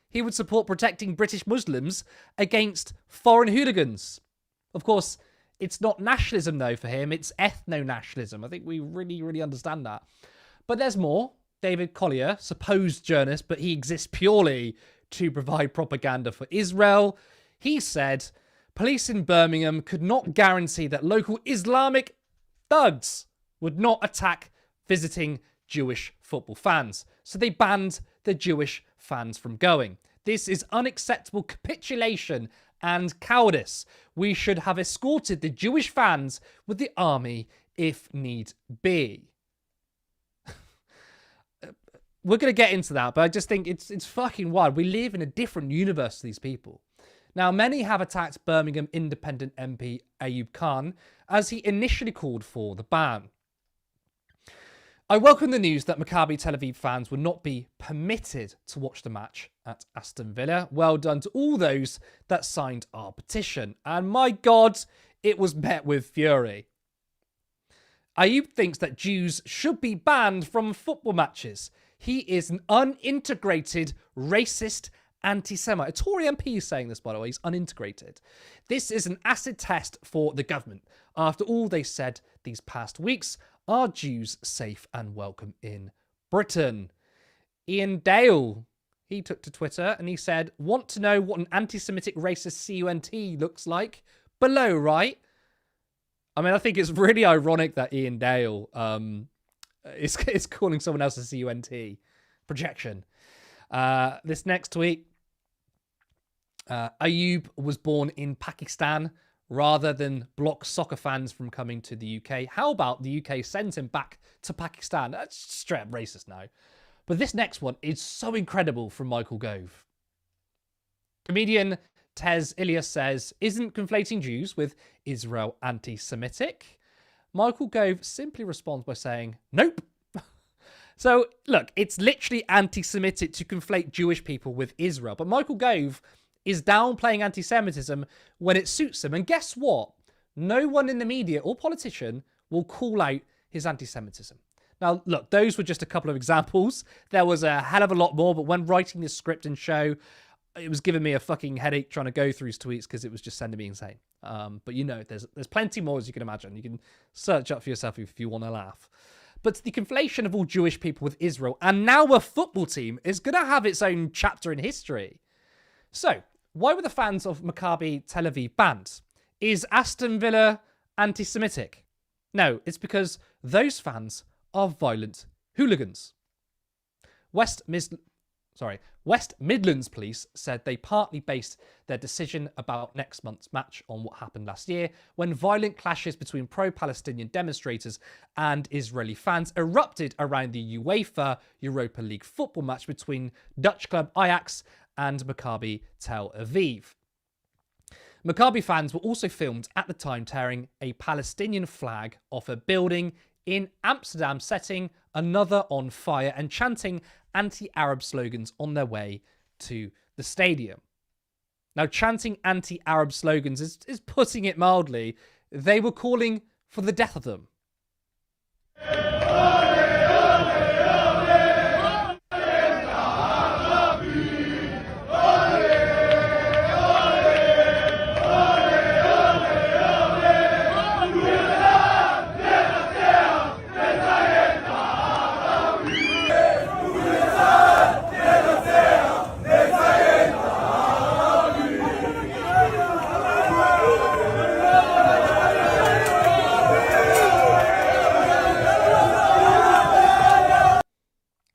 he would support protecting British Muslims against foreign hooligans. Of course, it's not nationalism though for him, it's ethno-nationalism. I think we really, really understand that. But there's more. David Collier, supposed journalist, but he exists purely to provide propaganda for Israel. He said, police in Birmingham could not guarantee that local Islamic thugs would not attack visiting Jewish football fans. So they banned the Jewish fans from going. This is unacceptable capitulation and cowardice. We should have escorted the Jewish fans with the army if need be. We're going to get into that, but I just think it's fucking wild. We live in a different universe to these people. Now, many have attacked Birmingham Independent MP Ayub Khan as he initially called for the ban. I welcome the news that Maccabi Tel Aviv fans will not be permitted to watch the match at Aston Villa. Well done to all those that signed our petition. And my God, it was met with fury. Ayub thinks that Jews should be banned from football matches. He is an unintegrated, racist anti-Semite. A Tory MP is saying this, by the way. He's unintegrated. This is an acid test for the government. After all they said these past weeks, are Jews safe and welcome in Britain? Ian Daly, he took to Twitter and he said, want to know what an anti-Semitic racist CUNT looks like? Below, right? I mean, I think it's really ironic that Ian Daly is calling someone else a CUNT. Projection. This next tweet. Ayub was born in Pakistan rather than block soccer fans from coming to the UK. How about the UK sends him back to Pakistan? That's straight up racist now. But this next one is so incredible from Michael Gove. Comedian Tez Ilyas says, isn't conflating Jews with Israel anti-Semitic? Michael Gove simply responds by saying, nope. So, look, it's literally anti-Semitic to conflate Jewish people with Israel. But Michael Gove is downplaying anti-Semitism when it suits him. And guess what? No one in the media or politician will call out his anti-Semitism. Now, look, those were just a couple of examples. There was a hell of a lot more, but when writing this script and show, it was giving me a fucking headache trying to go through his tweets because it was just sending me insane. But you know, there's plenty more, as you can imagine. You can search up for yourself if you want to laugh. But the conflation of all Jewish people with Israel and now a football team is going to have its own chapter in history. So, why were the fans of Maccabi Tel Aviv banned? Is Aston Villa anti-Semitic? No, it's because those fans are violent hooligans. West Midlands police said they partly based their decision about next month's match on what happened last year when violent clashes between pro-Palestinian demonstrators and Israeli fans erupted around the UEFA Europa League football match between Dutch club Ajax and Maccabi Tel Aviv. Maccabi fans were also filmed at the time tearing a Palestinian flag off a building in Amsterdam, setting another on fire and chanting anti-Arab slogans on their way to the stadium. Now, chanting anti-Arab slogans is putting it mildly. They were calling for the death of them.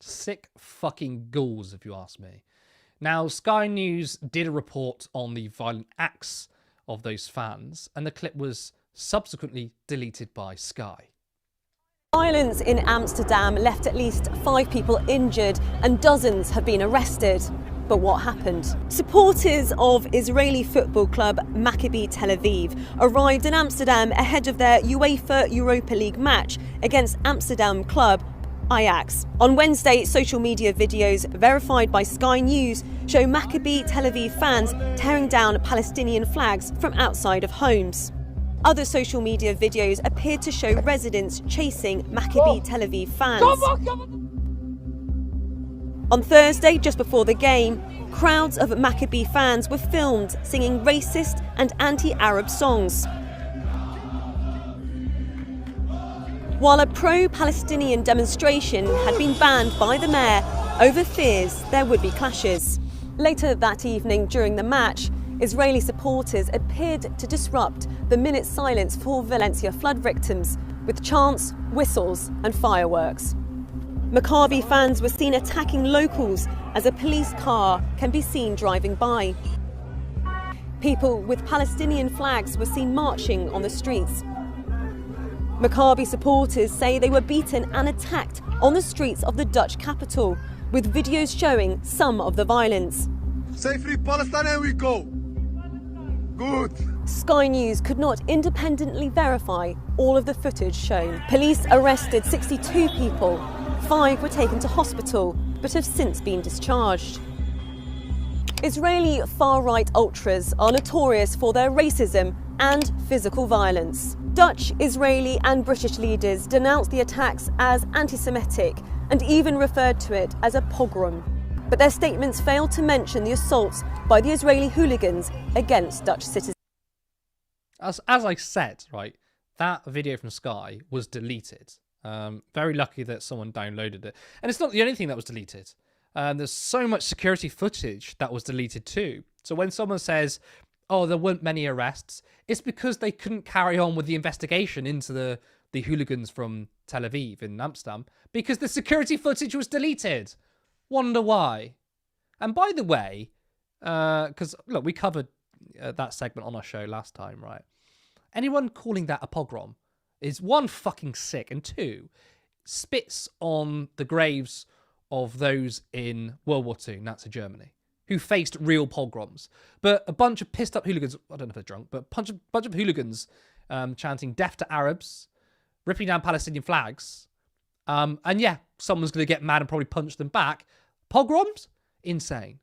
Sick fucking ghouls, if you ask me. Now, Sky News did a report on the violent acts of those fans, and the clip was subsequently deleted by Sky. Violence in Amsterdam left at least 5 people injured and dozens have been arrested. But what happened? Supporters of Israeli football club Maccabi Tel Aviv arrived in Amsterdam ahead of their UEFA Europa League match against Amsterdam club Ajax. On Wednesday, social media videos verified by Sky News show Maccabi Tel Aviv fans tearing down Palestinian flags from outside of homes. Other social media videos appeared to show residents chasing Maccabi Tel Aviv fans. On Thursday, just before the game, crowds of Maccabi fans were filmed singing racist and anti-Arab songs. While a pro-Palestinian demonstration had been banned by the mayor over fears there would be clashes. Later that evening during the match, Israeli supporters appeared to disrupt the minute silence for Valencia flood victims with chants, whistles and fireworks. Maccabi fans were seen attacking locals as a police car can be seen driving by. People with Palestinian flags were seen marching on the streets. Maccabi supporters say they were beaten and attacked on the streets of the Dutch capital, with videos showing some of the violence. Say free Palestine and we go. Good. Sky News could not independently verify all of the footage shown. Police arrested 62 people. 5 were taken to hospital, but have since been discharged. Israeli far-right ultras are notorious for their racism and physical violence. Dutch, Israeli and British leaders denounced the attacks as anti-Semitic and even referred to it as a pogrom. But their statements failed to mention the assaults by the Israeli hooligans against Dutch citizens. As I said, right, that video from Sky was deleted. Very lucky that someone downloaded it. And it's not the only thing that was deleted. There's so much security footage that was deleted too. So when someone says, oh, there weren't many arrests, it's because they couldn't carry on with the investigation into the hooligans from Tel Aviv in Amsterdam because the security footage was deleted. Wonder why? And by the way, because, look, we covered that segment on our show last time, right? Anyone calling that a pogrom is, one, fucking sick, and two, spits on the graves of those in World War II, Nazi Germany, who faced real pogroms. But a bunch of pissed up hooligans, I don't know if they're drunk, but a bunch of hooligans chanting death to Arabs, ripping down Palestinian flags. And yeah, someone's going to get mad and probably punch them back. Pogroms? Insane.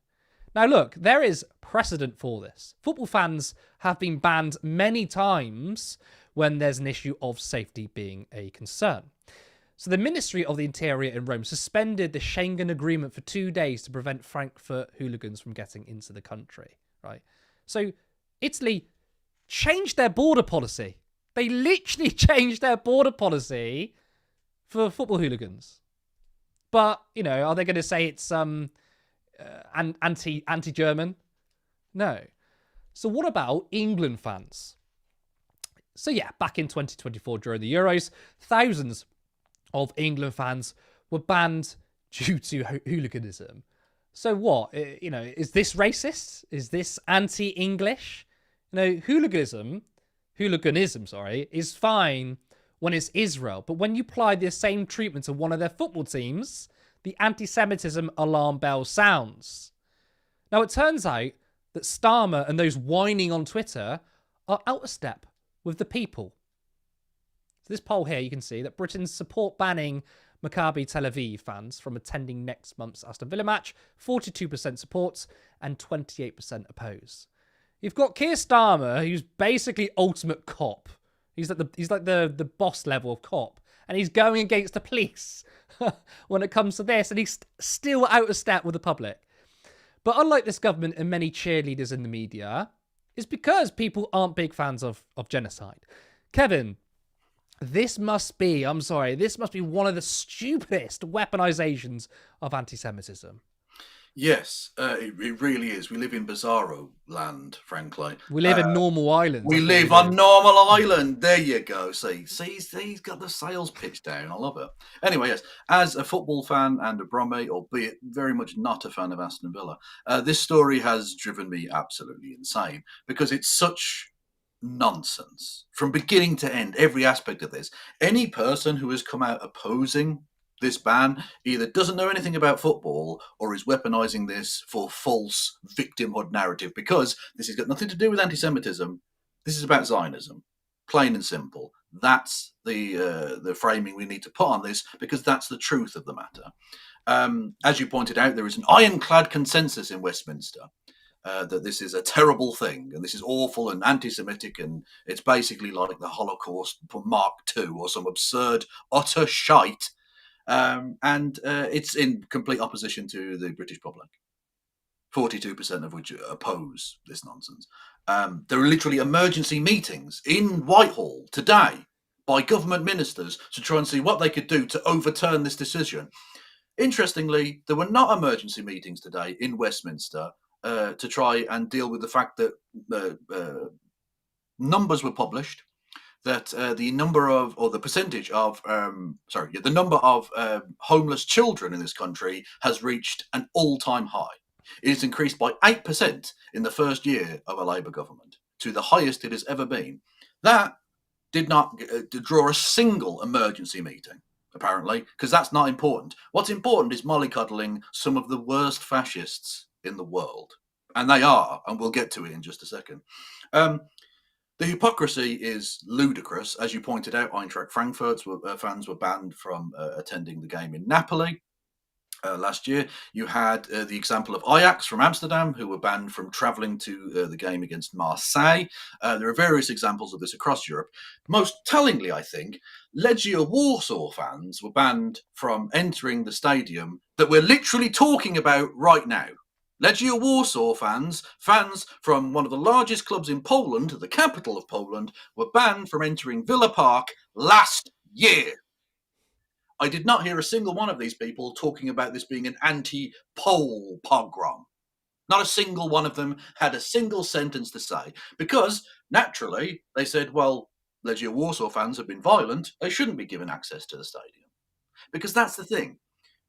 Now look, there is precedent for this. Football fans have been banned many times when there's an issue of safety being a concern. So the Ministry of the Interior in Rome suspended the Schengen Agreement for 2 days to prevent Frankfurt hooligans from getting into the country, right? So Italy changed their border policy. They literally changed their border policy for football hooligans. But, you know, are they going to say it's anti-German? No. So what about England fans? So yeah, back in 2024 during the Euros, thousands of England fans were banned due to hooliganism. So what? You know, is this racist? Is this anti-English? You know, hooliganism, is fine when it's Israel. But when you apply the same treatment to one of their football teams, the anti-Semitism alarm bell sounds. Now, it turns out that Starmer and those whining on Twitter are out of step with the people. So this poll here, you can see that Britons support banning Maccabi Tel Aviv fans from attending next month's Aston Villa match. 42% support and 28% oppose. You've got Keir Starmer, who's basically ultimate cop. He's like the boss level of cop. And he's going against the police when it comes to this. And he's still out of step with the public. But unlike this government and many cheerleaders in the media, it's because people aren't big fans of genocide. Kevin, this must be one of the stupidest weaponizations of anti-Semitism. Yes, it really is. We live in bizarro land, frankly. We live in normal islands. We live on normal island. There you go. See, he's got the sales pitch down. I love it. Anyway, yes, as a football fan and a Brummy, albeit very much not a fan of Aston Villa, this story has driven me absolutely insane because it's such nonsense from beginning to end. Every aspect of this. Any person who has come out opposing this ban either doesn't know anything about football or is weaponizing this for false victimhood narrative, because this has got nothing to do with anti-Semitism. This is about Zionism, plain and simple. That's the framing we need to put on this, because that's the truth of the matter. As you pointed out, there is an ironclad consensus in Westminster that this is a terrible thing and this is awful and anti-Semitic, and it's basically like the Holocaust Mark II or some absurd, utter shite. And it's in complete opposition to the British public, 42% of which oppose this nonsense. There are literally emergency meetings in Whitehall today by government ministers to try and see what they could do to overturn this decision. Interestingly, there were not emergency meetings today in Westminster to try and deal with the fact that numbers were published, that the number of homeless children in this country has reached an all-time high. It has increased by 8% in the first year of a Labour government, to the highest it has ever been. That did not draw a single emergency meeting, apparently, because that's not important. What's important is mollycoddling some of the worst fascists in the world. And they are, and we'll get to it in just a second. The hypocrisy is ludicrous. As you pointed out, Eintracht Frankfurt's fans were banned from attending the game in Napoli. last year. You had the example of Ajax from Amsterdam, who were banned from travelling to the game against Marseille. There are various examples of this across Europe. Most tellingly, I think, Legia Warsaw fans were banned from entering the stadium that we're literally talking about right now. Legia Warsaw fans from one of the largest clubs in Poland, the capital of Poland, were banned from entering Villa Park last year. I did not hear a single one of these people talking about this being an anti-Pole pogrom. Not a single one of them had a single sentence to say, because naturally they said, well, Legia Warsaw fans have been violent, they shouldn't be given access to the stadium. Because that's the thing.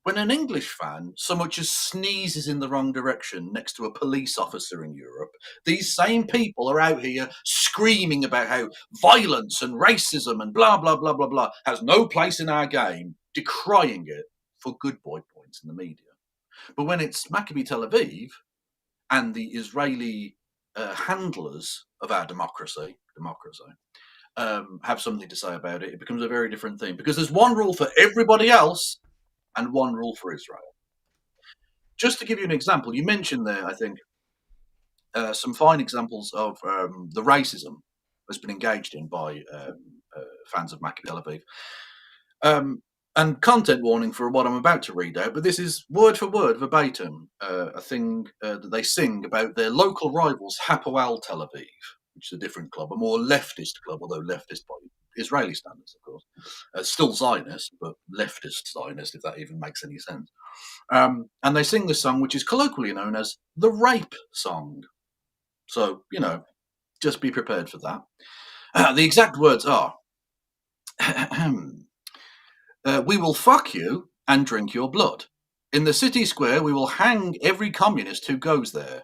When an English fan so much as sneezes in the wrong direction next to a police officer in Europe, these same people are out here screaming about how violence and racism and blah, blah, blah, blah, blah has no place in our game, decrying it for good boy points in the media. But when it's Maccabi Tel Aviv and the Israeli handlers of our democracy have something to say about it, it becomes a very different thing. Because there's one rule for everybody else and one rule for Israel. Just to give you an example, you mentioned there, I think, some fine examples of the racism that's been engaged in by fans of Maccabi Tel Aviv. And content warning for what I'm about to read out, but this is word for word, verbatim, a thing that they sing about their local rivals, Hapoel Tel Aviv, which is a different club, a more leftist club, although leftist by Israeli standards, of course. Still Zionist, but leftist Zionist, if that even makes any sense. And they sing this song, which is colloquially known as the rape song. So, just be prepared for that. The exact words are, we will fuck you and drink your blood. In the city square, we will hang every communist who goes there.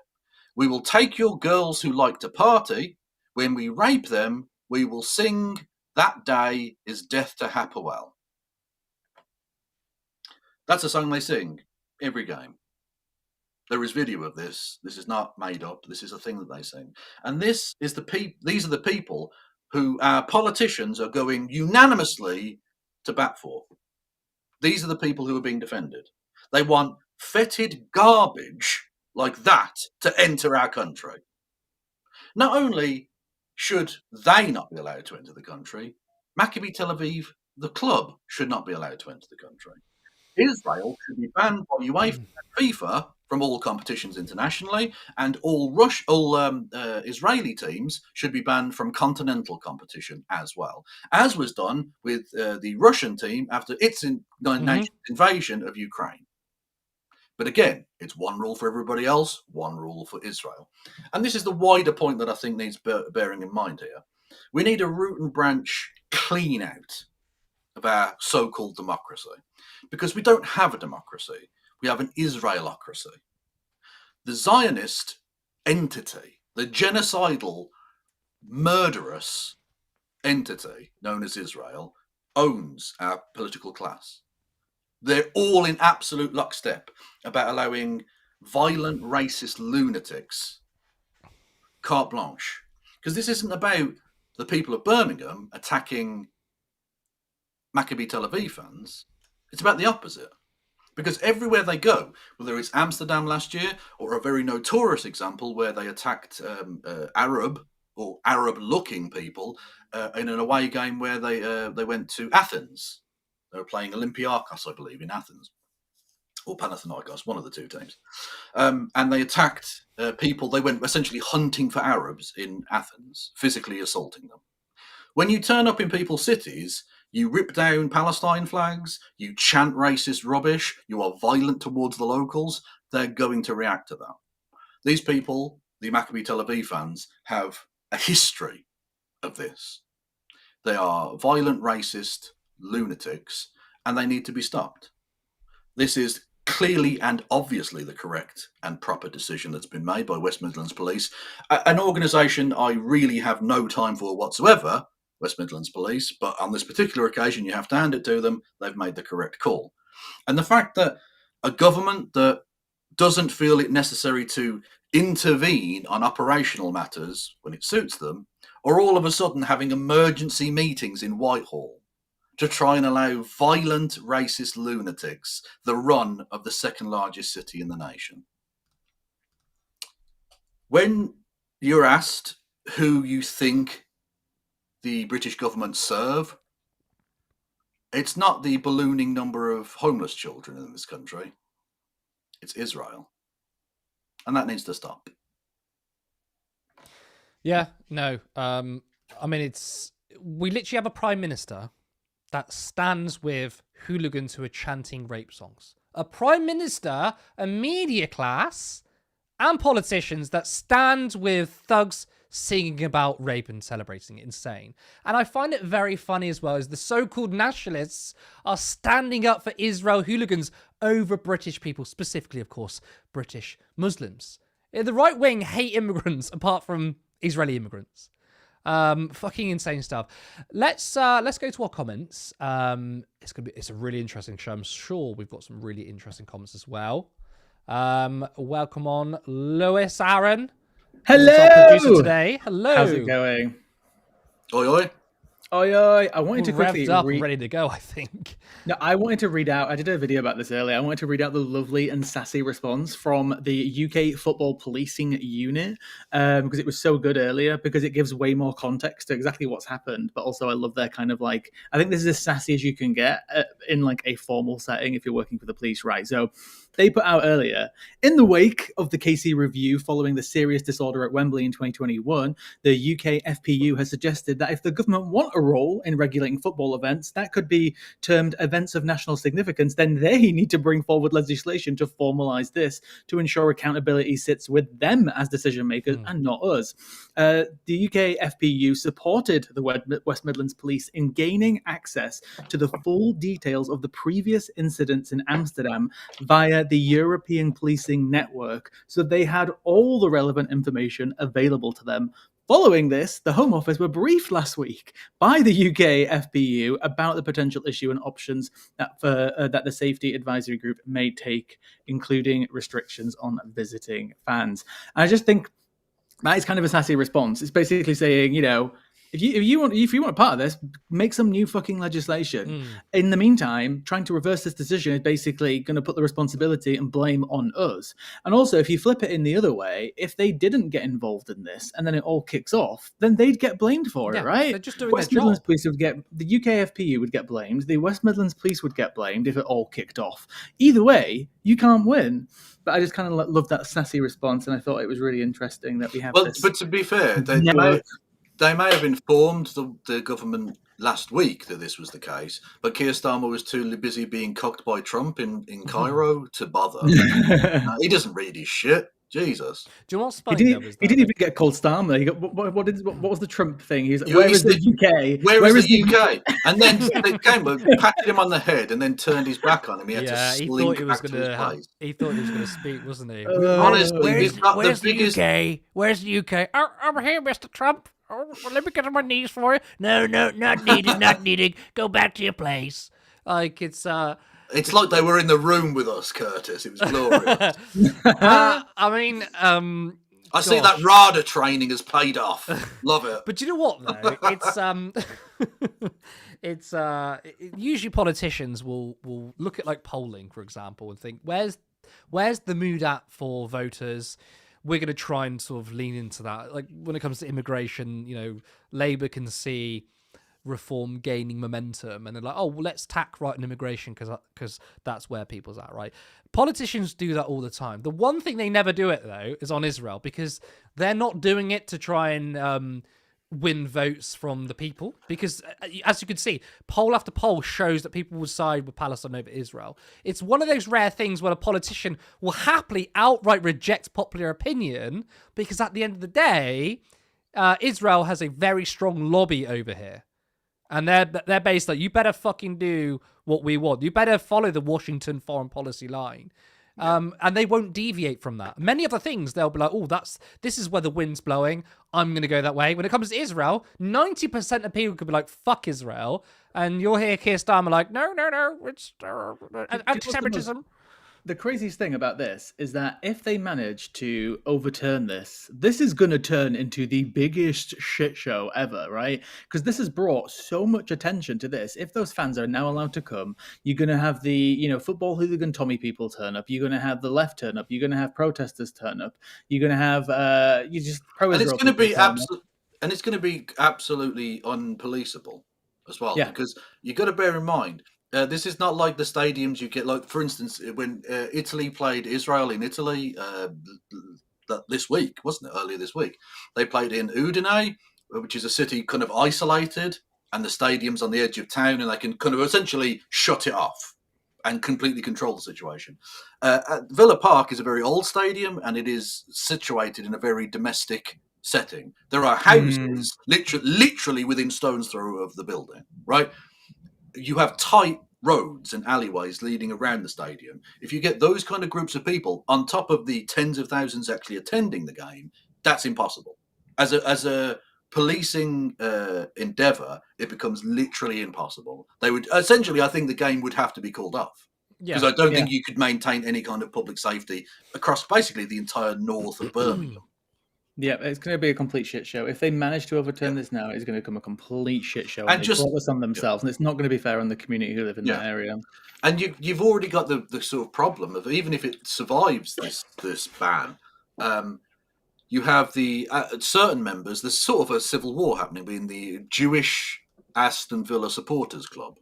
We will take your girls who like to party. When we rape them, we will sing, that day is death to Hapoel. That's a song they sing every game. There is video of this. This is not made up. This is a thing that they sing. And these are the people who our politicians are going unanimously to bat for. These are the people who are being defended. They want fetid garbage like that to enter our country. Not only should they not be allowed to enter the country, Maccabi Tel Aviv, the club, should not be allowed to enter the country. Israel should be banned by UEFA and FIFA from all competitions internationally, and all Israeli teams should be banned from continental competition as well, as was done with the Russian team after its invasion of Ukraine. But again, it's one rule for everybody else, one rule for Israel. And this is the wider point that I think needs bearing in mind here. We need a root and branch clean out of our so-called democracy, because we don't have a democracy. We have an Israelocracy. The Zionist entity, the genocidal, murderous entity known as Israel, owns our political class. They're all in absolute lockstep about allowing violent, racist lunatics carte blanche. Because this isn't about the people of Birmingham attacking Maccabi Tel Aviv fans. It's about the opposite. Because everywhere they go, whether it's Amsterdam last year or a very notorious example where they attacked Arab or Arab-looking people in an away game where they went to Athens. They were playing Olympiakos, I believe, in Athens, or Panathinaikos, one of the two teams. And they attacked people. They went essentially hunting for Arabs in Athens, physically assaulting them. When you turn up in people's cities, you rip down Palestine flags, you chant racist rubbish, you are violent towards the locals, they're going to react to that. These people, the Maccabi Tel Aviv fans, have a history of this. They are violent, racist lunatics, and they need to be stopped. This is clearly and obviously the correct and proper decision that's been made by West Midlands Police, an organisation I really have no time for whatsoever, West Midlands Police, but on this particular occasion you have to hand it to them, they've made the correct call. And the fact that a government that doesn't feel it necessary to intervene on operational matters when it suits them, are all of a sudden having emergency meetings in Whitehall to try and allow violent, racist lunatics the run of the second largest city in the nation. When you're asked who you think the British government serve, it's not the ballooning number of homeless children in this country. It's Israel. And that needs to stop. Yeah, no. I mean, we literally have a prime minister that stands with hooligans who are chanting rape songs. A prime minister, a media class, and politicians that stand with thugs singing about rape and celebrating it. Insane. And I find it very funny as well, as the so-called nationalists are standing up for Israel hooligans over British people, specifically, of course, British Muslims. The right wing hate immigrants apart from Israeli immigrants. Fucking insane stuff. Let's go to our comments. It's a really interesting show. I'm sure we've got some really interesting comments as well. Welcome on, Lewis Aaron. Hello, our producer today. Hello. How's it going? Oi, oi. Oi, oi. I wanted to quickly revved up and ready to go, I think. No, I wanted to read out, I did a video about this earlier. I wanted to read out the lovely and sassy response from the UK Football Policing Unit, because it was so good earlier, because it gives way more context to exactly what's happened. But also I love their kind of like, I think this is as sassy as you can get in like a formal setting if you're working for the police, right? So they put out earlier, in the wake of the KC review following the serious disorder at Wembley in 2021, the UK FPU has suggested that if the government want a role in regulating football events that could be termed events of national significance, then they need to bring forward legislation to formalise this to ensure accountability sits with them as decision makers and not us. The UK FPU supported the West Midlands Police in gaining access to the full details of the previous incidents in Amsterdam via the European Policing Network, so they had all the relevant information available to them. Following this, the Home Office were briefed last week by the UK FPU about the potential issue and options that the Safety Advisory Group may take, including restrictions on visiting fans. And I just think that is kind of a sassy response. It's basically saying, you know, if you want a part of this, make some new fucking legislation. In the meantime, trying to reverse this decision is basically going to put the responsibility and blame on us. And also, if you flip it in the other way, if they didn't get involved in this and then it all kicks off, then they'd get blamed for it, right? They're just doing West their Midlands job. Police would get, the UK FPU would get blamed, the West Midlands Police would get blamed if it all kicked off. Either way, you can't win. But I just kind of love that sassy response, and I thought it was really interesting that we have this. But to be fair, they may have informed the government last week that this was the case, but Keir Starmer was too busy being cocked by Trump in Cairo to bother. He doesn't read his shit. Jesus. Do you know what's He funny? didn't even get called Starmer. He got what was the Trump thing? He's like, Yeah, where he's is the UK? Where is the UK? And then they came, patted him on the head, and then turned his back on him. He had to slink back to his place. He thought he was going to speak, wasn't he? Honestly, he's got where's the biggest. UK? Where's the UK? Oh, I'm here, Mr. Trump. Oh, let me get on my knees for you. No, not needed, not needed. Go back to your place. Like, it's like they were in the room with us, Curtis. It was glorious. I mean, I see that RADA training has paid off. Love it. But you know what though? It's usually politicians will look at like polling, for example, and think, where's the mood at for voters? We're going to try and sort of lean into that. Like when it comes to immigration, you know, Labour can see reform gaining momentum, and they're like, oh, well, let's tack right on immigration because that's where people's at, right? Politicians do that all the time. The one thing they never do it though is on Israel, because they're not doing it to try and win votes from the people, because as you can see, poll after poll shows that people will side with Palestine over Israel. It's one of those rare things where a politician will happily outright reject popular opinion, because at the end of the day, Israel has a very strong lobby over here. And they're based like, you better fucking do what we want. You better follow the Washington foreign policy line. And they won't deviate from that. Many other things, they'll be like, oh, this is where the wind's blowing. I'm going to go that way. When it comes to Israel, 90% of people could be like, fuck Israel. And you'll hear Keir Starmer like, no, it's anti-Semitism. The craziest thing about this is that if they manage to overturn this, this is going to turn into the biggest shit show ever, right? Because this has brought so much attention to this. If those fans are now allowed to come, you're going to have the, football hooligan Tommy people turn up. You're going to have the left turn up. You're going to have protesters turn up. You're going to have you just and it's going to be and it's going to be absolutely unpoliceable as well, because you got to bear in mind. This is not like the stadiums you get, like, for instance, when Italy played Israel in Italy this week, wasn't it? Earlier this week. They played in Udine, which is a city kind of isolated, and the stadium's on the edge of town, and they can kind of essentially shut it off and completely control the situation. Villa Park is a very old stadium, and it is situated in a very domestic setting. There are houses literally within stone's throw of the building, right? You have tight roads and alleyways leading around the stadium. If you get those kind of groups of people on top of the tens of thousands actually attending the game, that's impossible. As a policing endeavour, it becomes literally impossible. They would essentially, I think, the game would have to be called off, because I don't think you could maintain any kind of public safety across basically the entire north of Birmingham. Yeah, it's going to be a complete shit show. If they manage to overturn this now, it's going to become a complete shit show. And they brought this on themselves, and it's not going to be fair on the community who live in that area. And you've already got the sort of problem of, even if it survives this ban, you have the certain members. There's sort of a civil war happening between the Jewish Aston Villa supporters club,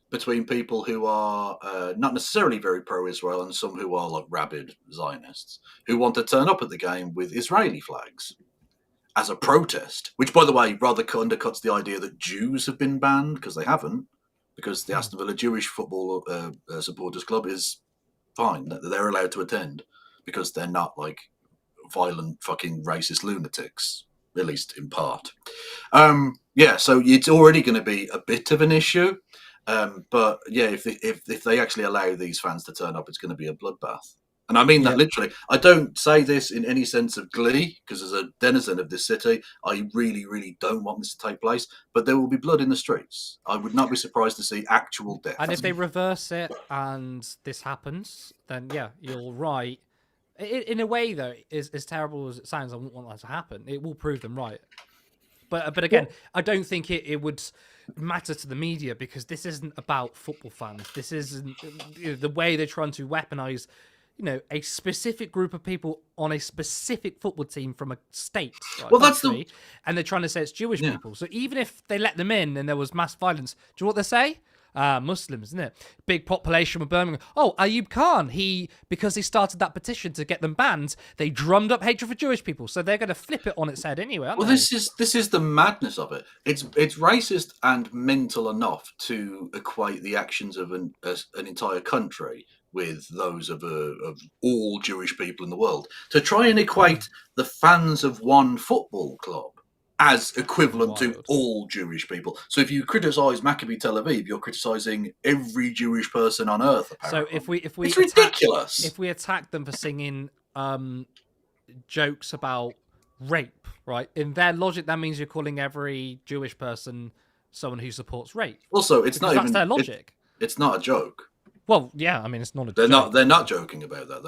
between people who are not necessarily very pro-Israel and some who are like rabid Zionists, who want to turn up at the game with Israeli flags as a protest, which, by the way, rather undercuts the idea that Jews have been banned, because they haven't, because the Aston Villa Jewish Football Supporters Club is fine. They're allowed to attend because they're not like violent fucking racist lunatics, at least in part. So it's already going to be a bit of an issue. But yeah, if they actually allow these fans to turn up, it's going to be a bloodbath. And I mean that literally. I don't say this in any sense of glee, because as a denizen of this city, I really, really don't want this to take place. But there will be blood in the streets. I would not be surprised to see actual death. And if they reverse it and this happens, then yeah, you're right. In a way, though, as terrible as it sounds, I wouldn't want that to happen. It will prove them right. But again, I don't think it would matter to the media, because this isn't about football fans. This isn't the way they're trying to weaponize, a specific group of people on a specific football team from a state. Right, well, that's and they're trying to say it's Jewish people. So even if they let them in and there was mass violence, do you know what they say? Muslims, isn't it? Big population with Birmingham. Oh, Ayub Khan, because he started that petition to get them banned, they drummed up hatred for Jewish people. So they're going to flip it on its head anyway, aren't they? This is the madness of it. It's racist and mental enough to equate the actions of an entire country with those of all Jewish people in the world. To try and equate the fans of one football club as equivalent to all Jewish people. So if you criticise Maccabi Tel Aviv, you're criticising every Jewish person on earth, apparently. So if we it's ridiculous. If we attack them for singing jokes about rape, right? In their logic, that means you're calling every Jewish person someone who supports rape. Also, it's not even... That's their logic. It's not a joke. Well, yeah, I mean, it's not a joke. They're not joking about that.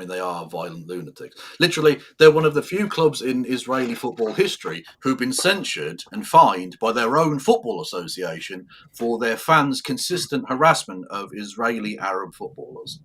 They are violent lunatics. Literally, they're one of the few clubs in Israeli football history who've been censured and fined by their own football association for their fans' consistent harassment of Israeli Arab footballers.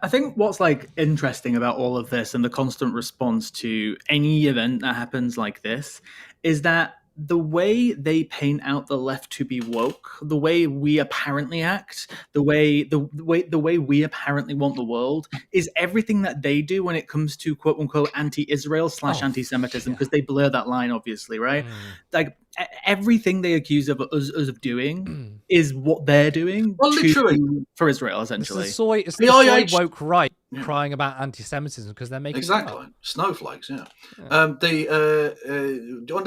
I think what's interesting about all of this and the constant response to any event that happens like this is that the way they paint out the left to be woke, the way we apparently act, the way we apparently want the world, is everything that they do when it comes to quote unquote anti-Israel / anti-Semitism, because they blur that line, obviously, right? Everything they accuse of us of doing is what they're doing for Israel, essentially. It's the soy woke right crying about anti-Semitism because they're making snowflakes. Under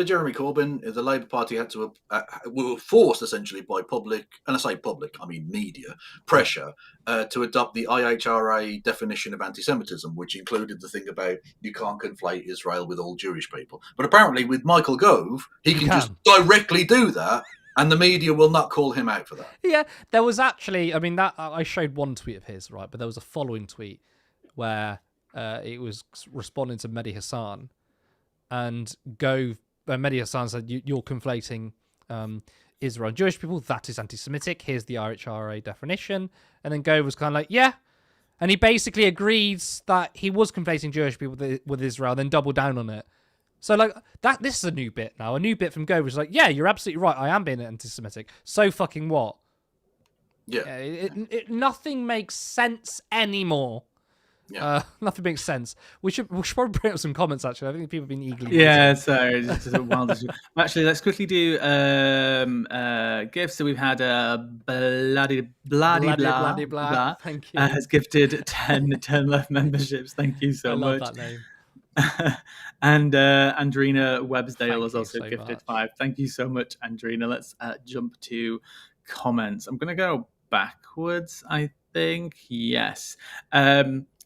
Jeremy Corbyn, the Labour Party had to were forced essentially by public, and I say public, I mean media pressure, to adopt the IHRA definition of anti-Semitism, which included the thing about you can't conflate Israel with all Jewish people. But apparently, with Michael Gove, he can just directly do that And the media will not call him out for that. Yeah, there was actually, I mean, that I showed one tweet of his, right? But there was a following tweet where it was responding to Mehdi Hassan, and Mehdi Hassan said, "You're conflating Israel and Jewish people. That is anti-Semitic. Here's the IHRA definition." And then Gove was kind of like, "Yeah," and he basically agrees that he was conflating Jewish people with Israel, then doubled down on it. So like that, this is a new bit now. A new bit from Gove was like, "Yeah, you're absolutely right. I am being anti-Semitic. So fucking what?" Yeah. Nothing makes sense anymore. Yeah. Nothing makes sense. We should probably bring up some comments. Actually, I think people have been eagerly. Yeah, so just a wild. Actually, let's quickly do gifts. So we've had bloody blah. Thank you. Has gifted 10 left memberships. Thank you so much. I love that name. And Andrina Websdale Thank has you also so gifted much. 5. Thank you so much, Andrina. Let's jump to comments. I'm going to go backwards, I think. Yes.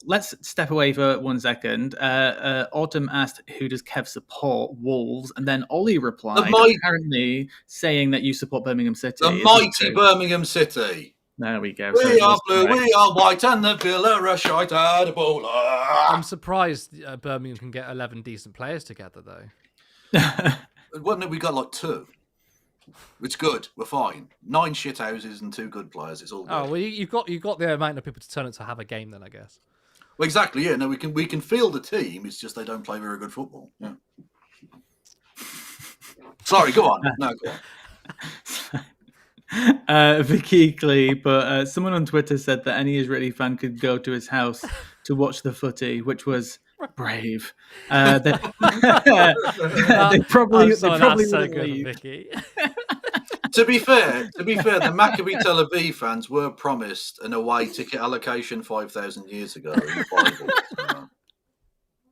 Let's step away for 1 second. Autumn asked, who does Kev support? Wolves. And then Ollie replied, apparently saying that you support Birmingham City. The mighty Birmingham City. There we go. We are blue, we are white, and the Villa are shite at a bowler. I'm surprised Birmingham can get 11 decent players together, though. Wasn't it? We got like 2. It's good. We're fine. 9 shit houses and 2 good players. It's all good. Oh well, you've got the amount of people to turn it to have a game, then I guess. Well, exactly. Yeah. No, we can field a team. It's just they don't play very good football. Yeah. Sorry. Go on. No, go on. Vicky Clee, but someone on Twitter said that any Israeli fan could go to his house to watch the footy, which was brave. They probably wouldn't leave. Vicky. To be fair, the Maccabi Tel Aviv fans were promised an away ticket allocation 5,000 years ago in the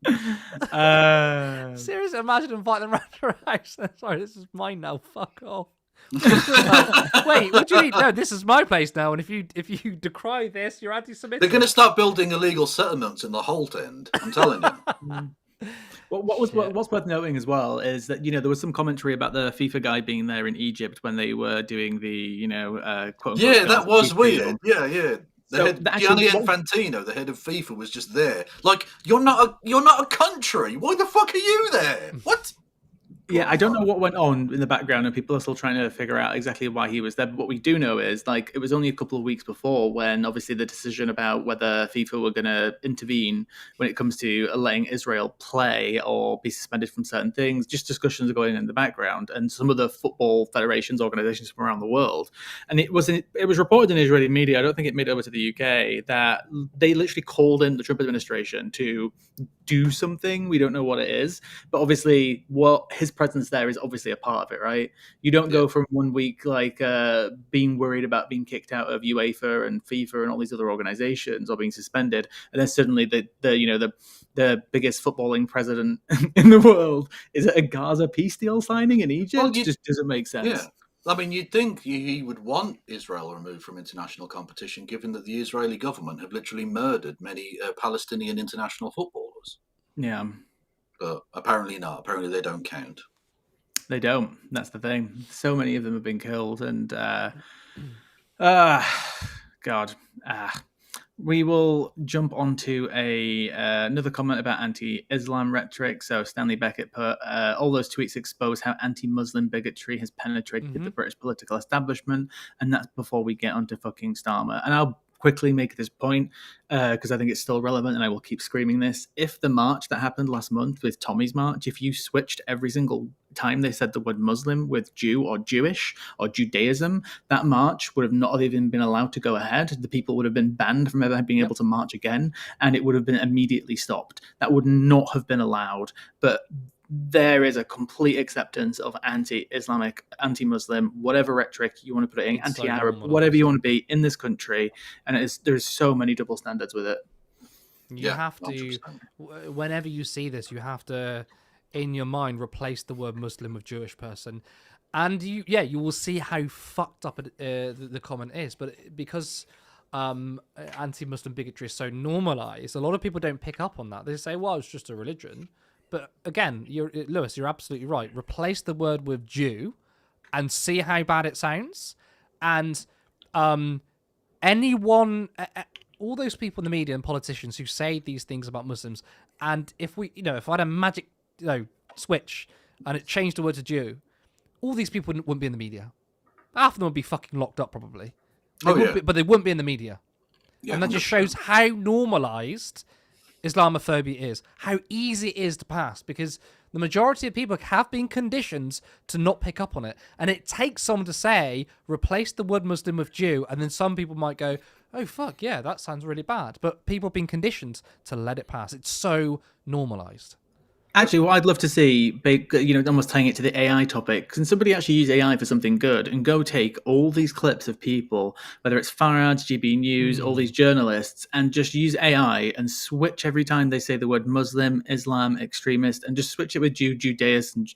Bible. Seriously, imagine inviting them around your house. Sorry, this is mine now. Fuck off. Wait, what do you mean? No, this is my place now, and if you decry this, you're anti-Semitic. They're going to start building illegal settlements in the Holt End. I'm telling you. Well, what's worth noting as well is that there was some commentary about the FIFA guy being there in Egypt when they were doing the quote unquote. Yeah, that was weird. Yeah. Gianni actually, Infantino, the head of FIFA, was just there. Like, you're not a country. Why the fuck are you there? What? Yeah, I don't know what went on in the background, and people are still trying to figure out exactly why he was there. But what we do know is, it was only a couple of weeks before when, obviously, the decision about whether FIFA were going to intervene when it comes to letting Israel play or be suspended from certain things. Just discussions are going on in the background, and some of the football federations, organizations from around the world. And it was reported in Israeli media. I don't think it made it over to the UK that they literally called in the Trump administration to do something. We don't know what it is, but obviously, his presence there is obviously a part of it, right? You don't go from 1 week being worried about being kicked out of UEFA and FIFA and all these other organizations or being suspended, and then suddenly the biggest footballing president in the world is at a Gaza peace deal signing in Egypt. Well, just doesn't make sense. Yeah. I mean, you'd think he would want Israel removed from international competition, given that the Israeli government have literally murdered many Palestinian international footballers. Yeah. But apparently not. Apparently they don't count. They don't. That's the thing. So many of them have been killed, and God. We will jump onto another comment about anti-Islam rhetoric. So Stanley Beckett put, all those tweets expose how anti-Muslim bigotry has penetrated the British political establishment, and that's before we get onto fucking Starmer. And I'll quickly make this point because I think it's still relevant, and I will keep screaming this. If the march that happened last month with Tommy's march, if you switched every single time they said the word Muslim with Jew or Jewish or Judaism, that march would have not even been allowed to go ahead. The people would have been banned from ever being able to march again, and it would have been immediately stopped. That would not have been allowed. But there is a complete acceptance of anti-Islamic, anti-Muslim, whatever rhetoric you want to put it in, anti-Arab, whatever you want to be in this country, and there's so many double standards with it. You have to, 100%. Whenever you see this, you have to, in your mind, replace the word Muslim with Jewish person, and you will see how fucked up the comment is. But because anti-Muslim bigotry is so normalized, a lot of people don't pick up on that. They say, "Well, it's just a religion." But again, Lewis, you're absolutely right. Replace the word with Jew, and see how bad it sounds. And anyone, all those people in the media and politicians who say these things about Muslims, and if I had a magic, switch and it changed the word to Jew, all these people wouldn't be in the media. Half of them would be fucking locked up probably. But they wouldn't be in the media. Yeah, and that just shows how normalized Islamophobia is, how easy it is to pass, because the majority of people have been conditioned to not pick up on it. And it takes someone to say, replace the word Muslim with Jew, and then some people might go, oh, fuck, yeah, that sounds really bad. But people have been conditioned to let it pass. It's so normalized. Actually, what I'd love to see, almost tying it to the AI topic, can somebody actually use AI for something good and go take all these clips of people, whether it's Farad, GB News, all these journalists, and just use AI and switch every time they say the word Muslim, Islam, extremist, and just switch it with Judaism,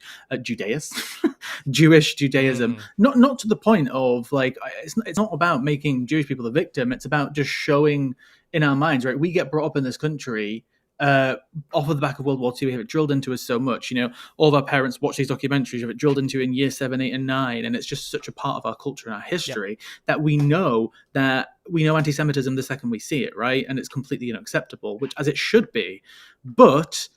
Jewish Judaism. Not to the point of it's not about making Jewish people the victim. It's about just showing in our minds, right? We get brought up in this country off of the back of World War II, we have it drilled into us so much. All of our parents watch these documentaries, we have it drilled into in year 7, 8, and 9, and it's just such a part of our culture and our history that we know anti-Semitism the second we see it, right? And it's completely unacceptable, which as it should be, but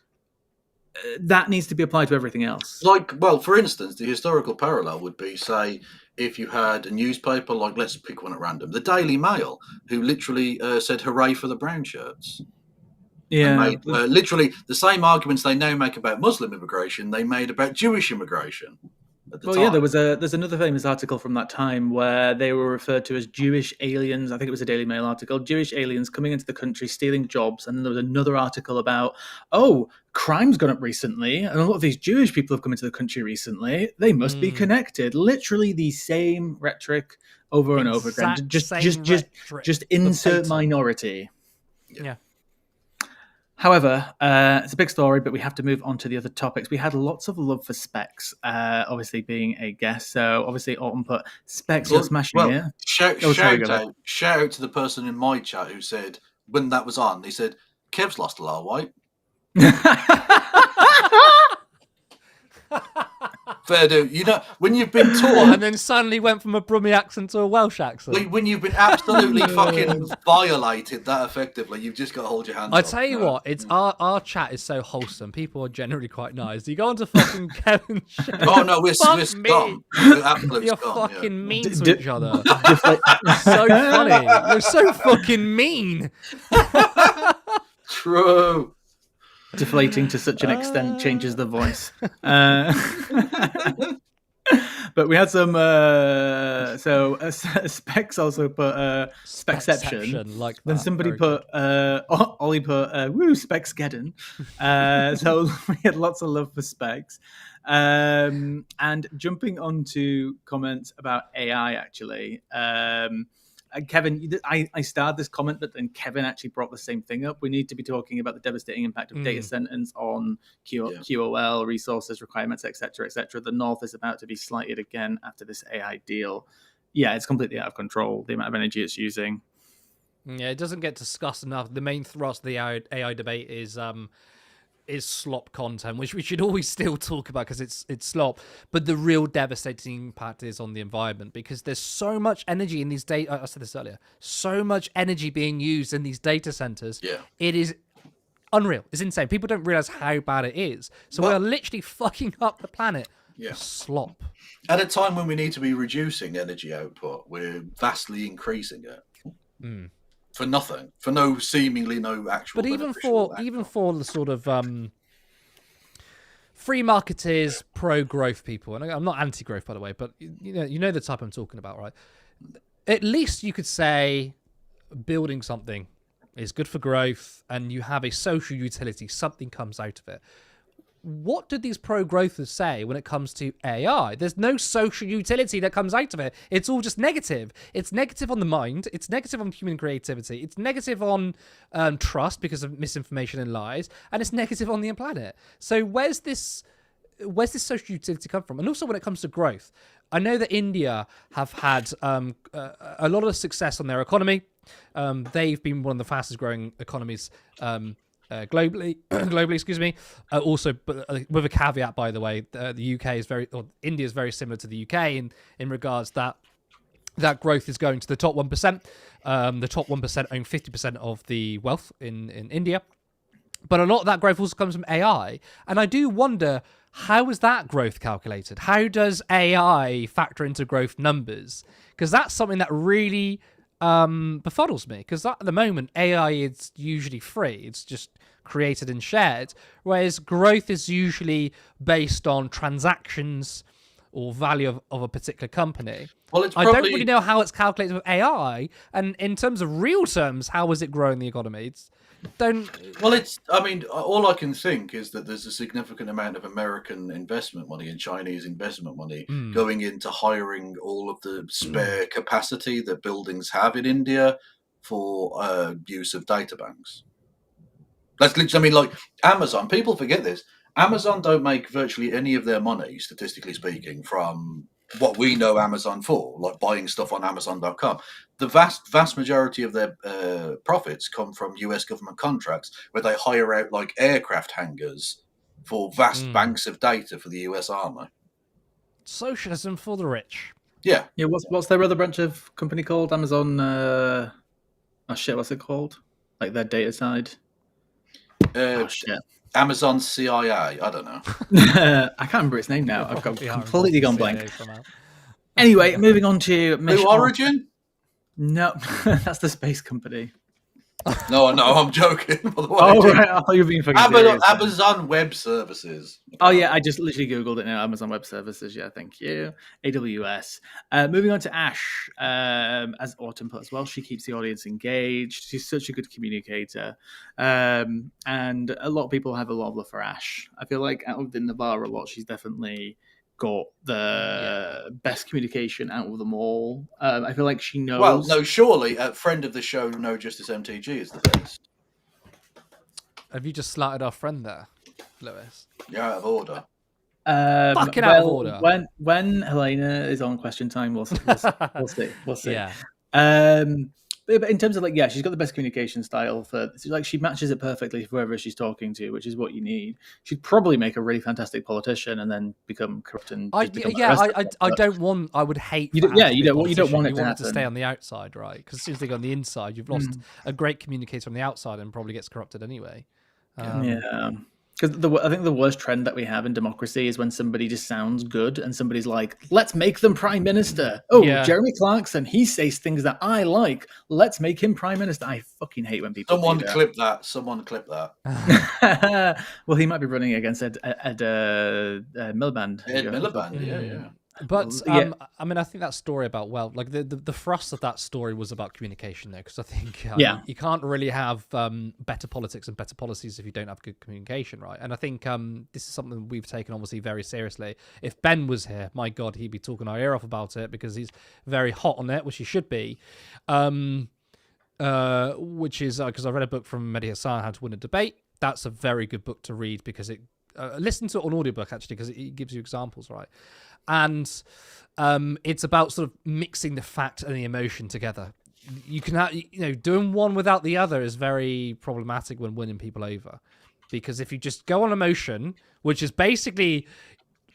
that needs to be applied to everything else. For instance, the historical parallel would be, say, if you had a newspaper, let's pick one at random, the Daily Mail, who literally said hooray for the brown shirts. Yeah, made, literally the same arguments they now make about Muslim immigration, they made about Jewish immigration. Yeah, there's another famous article from that time where they were referred to as Jewish aliens. I think it was a Daily Mail article, Jewish aliens coming into the country, stealing jobs. And then there was another article about, crime's gone up recently, and a lot of these Jewish people have come into the country recently. They must be connected. Literally the same rhetoric over and over again. Just insert minority. Yeah. However, it's a big story, but we have to move on to the other topics. We had lots of love for Specs, obviously being a guest. So obviously Autumn put Specs, you're smashing it. Shout out to the person in my chat who said, when that was on, he said, Kev's lost a lot of weight. Fair do. When you've been taught... And then suddenly went from a Brummie accent to a Welsh accent. When you've been absolutely fucking violated that effectively, you've just got to hold your hands up. I tell you what, it's our chat is so wholesome. People are generally quite nice. You go on to fucking Kevin's show. Oh, no, we're scum. We're absolute You're scum, fucking mean to each other. So funny. You're so fucking mean. True. Deflating to such an extent changes the voice. But we had some. Specs also put Spexception. Like that. Then somebody put Ollie put woo Specsgeddon. So we had lots of love for Specs. And jumping on to comments about AI, actually. Kevin, I started this comment, but then Kevin actually brought the same thing up. We need to be talking about the devastating impact of data centers on QOL, resources, requirements, etc., etc. The North is about to be slighted again after this AI deal. Yeah, it's completely out of control, the amount of energy it's using. Yeah, it doesn't get discussed enough. The main thrust of the AI debate is slop content, which we should always still talk about because it's slop. But the real devastating impact is on the environment, because there's so much energy in these data. I said this earlier. So much energy being used in these data centers. Yeah, it is unreal. It's insane. People don't realize how bad it is. So we're literally fucking up the planet. Yeah, slop. At a time when we need to be reducing energy output, we're vastly increasing it. For nothing, for seemingly no actual. But even for the sort of free marketers, pro-growth people, and I'm not anti-growth, by the way, but you know the type I'm talking about, right? At least you could say building something is good for growth, and you have a social utility. Something comes out of it. What do these pro-growthers say when it comes to AI? There's no social utility that comes out of it. It's all just negative. It's negative on the mind. It's negative on human creativity. It's negative on trust because of misinformation and lies. And it's negative on the planet. So where's this social utility come from? And also when it comes to growth, I know that India have had a lot of success on their economy. They've been one of the fastest growing economies globally. Globally, excuse me. Also, but with a caveat, by the way, the UK is India is very similar to the UK in regards that growth is going to the top 1%. The top 1% own 50% of the wealth in India. But a lot of that growth also comes from AI. And I do wonder, how is that growth calculated? How does AI factor into growth numbers? Because that's something that really befuddles me. Because at the moment, AI is usually free. It's just created and shared. Whereas growth is usually based on transactions or value of a particular company. Well, it's I don't really know how it's calculated with AI. And in terms of real terms, how is it growing the economy? I mean, all I can think is that there's a significant amount of American investment money and Chinese investment money going into hiring all of the spare capacity that buildings have in India for use of data banks. That's literally, I mean, like Amazon, people forget this. Amazon don't make virtually any of their money, statistically speaking, from what we know Amazon for, like buying stuff on Amazon.com. The vast majority of their profits come from US government contracts where they hire out like aircraft hangars for vast banks of data for the US Army. Socialism for the rich. Yeah. Yeah. What's their other branch of company called? Amazon. What's it called? Like their data side. Amazon CIA. I don't know. I can't remember its name now. I've completely gone blank. Anyway, moving on to Blue Origin. No, that's the space company. No, I'm joking. Oh, right. I thought you were being fucking serious. Amazon Web Services. Oh, yeah. I just literally Googled it now. Amazon Web Services. Yeah, thank you. AWS. Moving on to Ash, as Autumn put as well. She keeps the audience engaged. She's such a good communicator. And a lot of people have a lot of love for Ash. I feel like out of the Navarra lot, she's definitely got the best communication out of them all. I feel like she knows. Well, no, surely a friend of the show, No Justice MTG, is the best. Have you just slatted our friend there, Lewis? You're out of order. Fucking out of order. When Helena is on Question Time, we'll see. We'll see. Yeah. But in terms of she's got the best communication style she matches it perfectly for whoever she's talking to, which is what you need. She'd probably make a really fantastic politician and then become corrupt and I don't want. I would hate. You don't want it to happen. To stay on the outside, right? Because as soon as they go on the inside, you've lost a great communicator on the outside and probably gets corrupted anyway. Because I think the worst trend that we have in democracy is when somebody just sounds good and somebody's like, let's make them prime minister. Oh, yeah. Jeremy Clarkson, he says things that I like. Let's make him prime minister. I fucking hate when people Someone do that. Someone clip that. Well, he might be running against Ed Miliband. Ed Miliband, yeah. But I mean, I think that story about the thrust of that story was about communication, though, because I think you can't really have better politics and better policies if you don't have good communication, right? And I think this is something we've taken obviously very seriously. If Ben was here, my God, he'd be talking our ear off about it because he's very hot on it, which he should be. Which is because I read a book from Mehdi Hassan, How to Win a Debate. That's a very good book to read because it listen to it on audiobook actually because it gives you examples, right? And it's about sort of mixing the fact and the emotion together. You can have, doing one without the other is very problematic when winning people over. Because if you just go on emotion, which is basically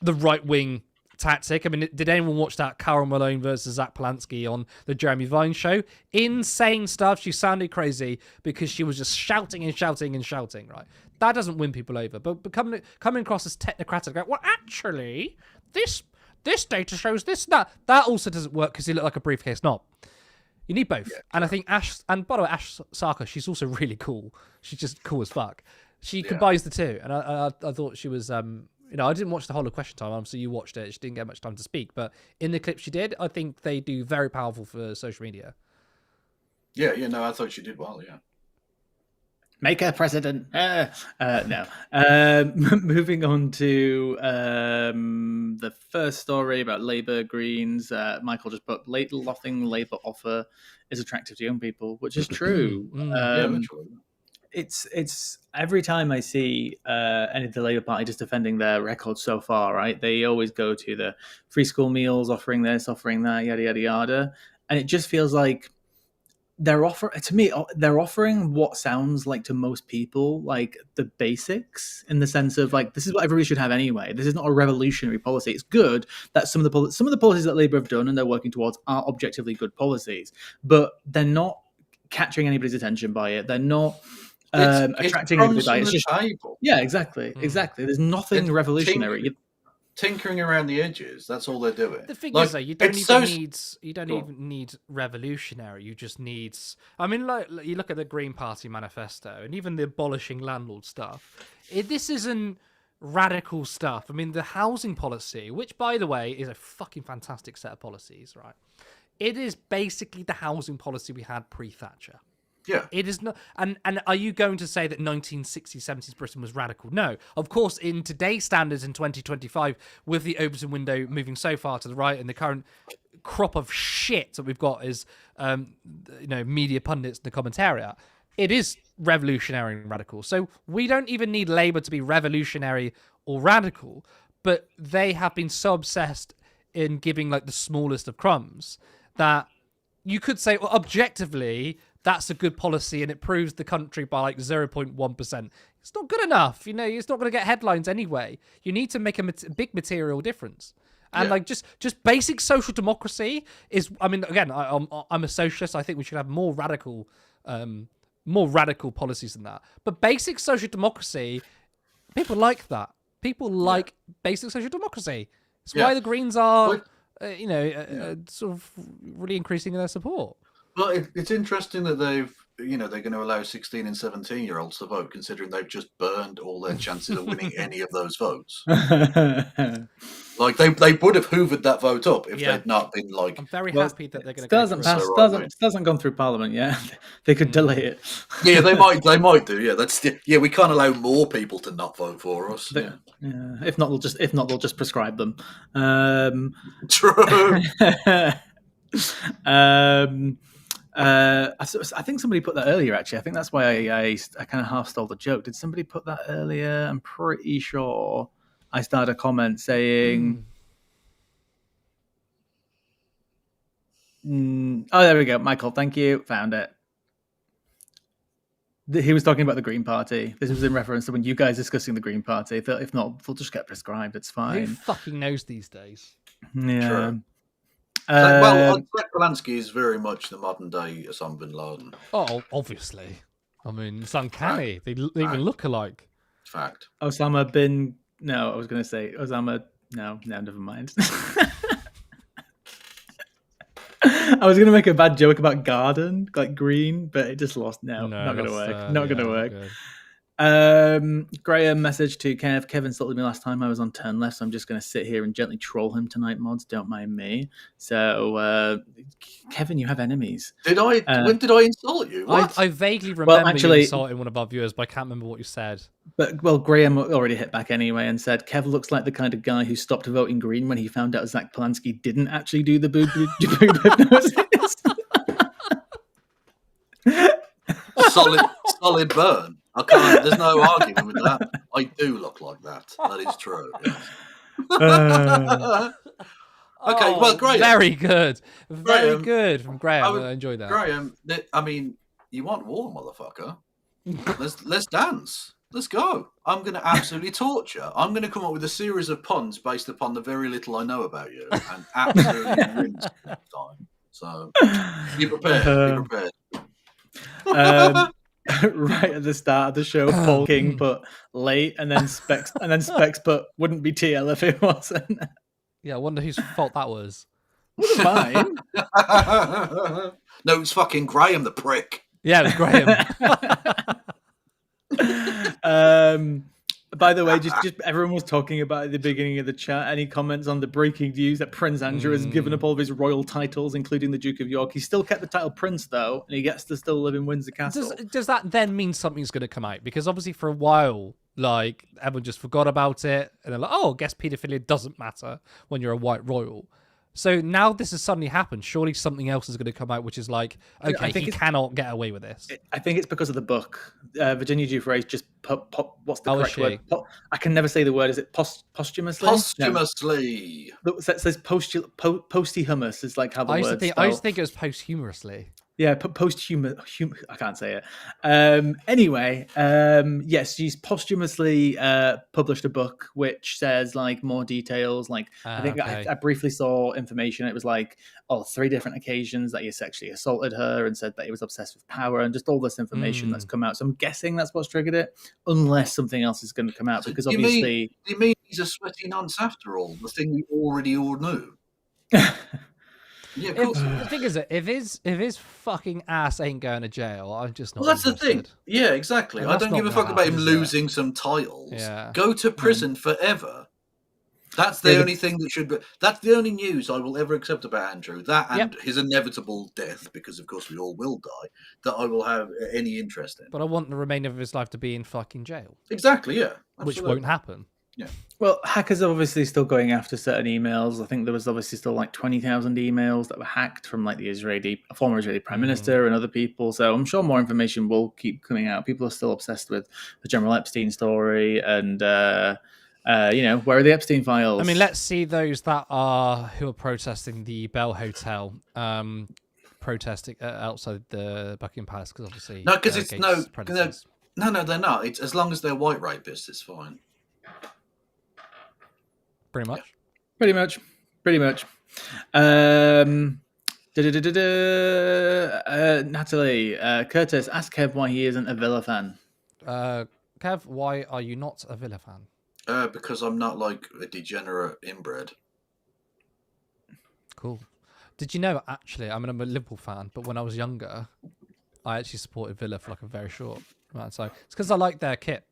the right-wing tactic. I mean, did anyone watch that Carol Malone versus Zach Polanski on the Jeremy Vine show? Insane stuff. She sounded crazy because she was just shouting and shouting and shouting, right? That doesn't win people over. But coming across as technocratic, well, actually, this data shows this, that also doesn't work because you look like a briefcase knob. You need both. Yeah. And I think Ash, and by the way, Ash Sarkar, she's also really cool. She's just cool as fuck. She combines the two. And I thought she was, I didn't watch the whole of Question Time. Obviously, you watched it. She didn't get much time to speak. But in the clip she did, I think they do very powerful for social media. Yeah, I thought she did well, yeah. Make her president. No. Moving on to the first story about Labour Greens. Michael just put, nothing Labour offer is attractive to young people, which is true. It's every time I see any of the Labour Party just defending their record so far, right? They always go to the free school meals, offering this, offering that, yada, yada, yada. And it just feels like they're offering what sounds like to most people like the basics, in the sense of like, this is what everybody should have anyway. This is not a revolutionary policy. It's good that some of the policies that Labour have done and they're working towards are objectively good policies, but they're not catching anybody's attention by it. They're not attracting anybody by it. It's just table. Yeah, exactly. There's nothing revolutionary. Tinkering around the edges. That's all they're doing. The thing is, though, you don't even need revolutionary. You just need. I mean, like you look at the Green Party manifesto and even the abolishing landlord stuff. This isn't radical stuff. I mean, the housing policy, which, by the way, is a fucking fantastic set of policies, right? It is basically the housing policy we had pre-Thatcher. Yeah. It is not. And are you going to say that 1960s, 70s Britain was radical? No. Of course, in today's standards in 2025, with the Overton window moving so far to the right and the current crop of shit that we've got is, media pundits in the commentariat, it is revolutionary and radical. So we don't even need Labour to be revolutionary or radical, but they have been so obsessed in giving like the smallest of crumbs that you could say, well, objectively, that's a good policy and it proves the country by like 0.1%. It's not good enough. It's not going to get headlines anyway. You need to make a big material difference. And like just basic social democracy is, I mean, again, I'm a socialist. I think we should have more radical policies than that. But basic social democracy, people like that. People like basic social democracy. It's why the Greens are, sort of really increasing their support. Well, it's interesting that they're going to allow 16 and 17-year-olds to vote, considering they've just burned all their chances of winning any of those votes. Like they would have hoovered that vote up if they'd not been like. I'm very happy that they're going to. Hasn't gone through Parliament yet. They could delay it. Yeah, they might do. Yeah, we can't allow more people to not vote for us. If not, they'll just prescribe them. True. I think somebody put that earlier. Actually, I think that's why I kind of half stole the joke. Did somebody put that earlier? I'm pretty sure I started a comment saying, "Oh, there we go, Michael. Thank you. Found it." He was talking about the Green Party. This was in reference to when you guys discussing the Green Party. If not, they'll just get prescribed. It's fine. Who fucking knows these days? Yeah. True. Well, Polanski is very much the modern day Osama bin Laden. Oh, obviously. I mean, it's uncanny. They even look alike. Fact. Osama bin... No, I was going to say Osama... No, never mind. I was going to make a bad joke about garden, like green, but it just lost. No, not going to work. Not going to work. Good. Graham message to Kev. Kevin insulted me last time I was on turn left, so I'm just going to sit here and gently troll him tonight, mods. Don't mind me. So, Kevin, you have enemies. Did I? When did I insult you? What? I vaguely remember you insulting one of our viewers, but I can't remember what you said. But Graham already hit back anyway and said Kev looks like the kind of guy who stopped voting Green when he found out Zach Polanski didn't actually do the boob hypnosis. Solid burn. I can't. There's no arguing with that. I do look like that. That is true. Yes. Okay, well, Graham. Very good. Very good from Graham. I enjoyed that. Graham, I mean, you want war, motherfucker? Let's dance. Let's go. I'm going to absolutely torture. I'm going to come up with a series of puns based upon the very little I know about you, and absolutely win this time. So be prepared. Be prepared. Right at the start of the show, Paul King put late, and then Specs put wouldn't be TL if it wasn't. Yeah, I wonder whose fault that was. Wasn't mine. No, it's fucking Graham, the prick. Yeah, it was Graham. By the way, just everyone was talking about at the beginning of the chat. Any comments on the breaking news that Prince Andrew has given up all of his royal titles, including the Duke of York? He still kept the title Prince, though, and he gets to still live in Windsor Castle. Does that then mean something's going to come out? Because obviously for a while, like, everyone just forgot about it, and they're like, oh, I guess paedophilia doesn't matter when you're a white royal. So now this has suddenly happened. Surely something else is going to come out, which is like, okay, he cannot get away with this. I think it's because of the book. Virginia Giuffre just what's the correct word? I can never say the word. Is it posthumously? Posthumously. No. It says posthumous is like how the word. I used to think it was posthumously. Yeah, posthumous. I can't say it. Anyway, yes, she's posthumously published a book which says like more details. Like I think I briefly saw information. It was like 3 different occasions that he sexually assaulted her and said that he was obsessed with power and just all this information that's come out. So I'm guessing that's what's triggered it, unless something else is going to come out. Because obviously, you mean he's a sweaty nonce after all? The thing we already all knew. Yeah, of course. The thing is that if his fucking ass ain't going to jail, I'm just not. Well, that's interested. the thing. Yeah, exactly. I don't give a fuck about him losing some titles. Yeah. Go to prison forever. That's the only thing that should be. That's the only news I will ever accept about Andrew. That and his inevitable death, because of course we all will die. That I will have any interest in. But I want the remainder of his life to be in fucking jail. Exactly. Yeah. Absolutely. Which won't happen. Yeah. Well, hackers are obviously still going after certain emails. I think there was obviously still like 20,000 emails that were hacked from like the former Israeli Prime Minister and other people. So I'm sure more information will keep coming out. People are still obsessed with the General Epstein story and, where are the Epstein files? I mean, let's see those who are protesting the Bell Hotel, protesting outside the Buckingham Palace because obviously no, because it's no, they're not. It's as long as they're white rapists, it's fine. Pretty much. Pretty much. Natalie, Curtis, ask Kev why he isn't a Villa fan. Kev, why are you not a Villa fan? Because I'm not like a degenerate inbred. Cool. Did you know, actually, I'm a Liverpool fan, but when I was younger, I actually supported Villa for like a very short amount of time. It's because I like their kit.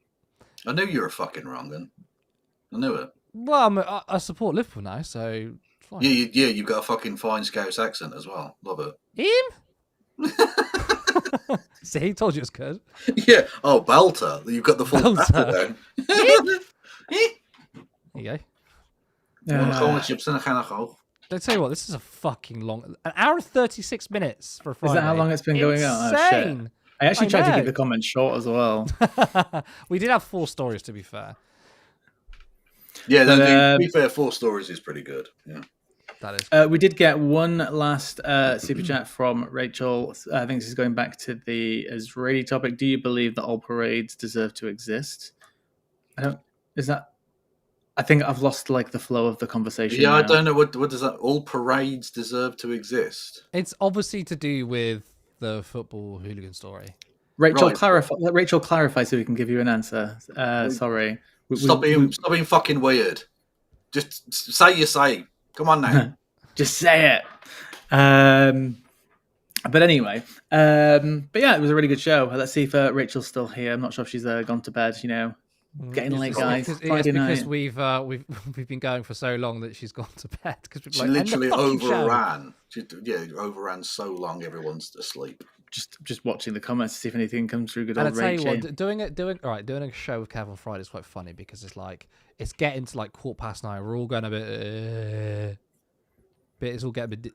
I knew you were fucking wrong then. I knew it. Well, I support Liverpool now, so it's fine. Yeah, you've got a fucking fine Scouse accent as well. Love it. Him? See, he told you it was good. Yeah. Oh, Belter. You've got the full Belter then. There you go. I'll tell you what, this is a fucking long... An hour and 36 minutes for a Friday. Is that how long it's been going on? Insane. Oh, shit. I actually tried to keep the comments short as well. We did have 4 stories, to be fair. Yeah, to be fair, 4 stories is pretty good. Yeah, that is. We did get one last super chat from Rachel. I think this is going back to the Israeli topic. Do you believe that all parades deserve to exist? I think I've lost like the flow of the conversation. Yeah, now. I don't know what does that. All parades deserve to exist. It's obviously to do with the football hooligan story. Rachel, clarify so we can give you an answer. Sorry. Stop being fucking weird. Just say you say. Come on now. Just say it. But anyway, but yeah, it was a really good show. Let's see if Rachel's still here. I'm not sure if she's gone to bed. Getting late, guys. Friday night. We've been going for so long that she's gone to bed because she literally overran. She overran so long everyone's asleep. Just watching the comments to see if anything comes through. Good and old I tell you Rachel. what, doing a show with Kev on Friday is quite funny because it's getting to like 9:15. We're all going a bit, it's all getting a bit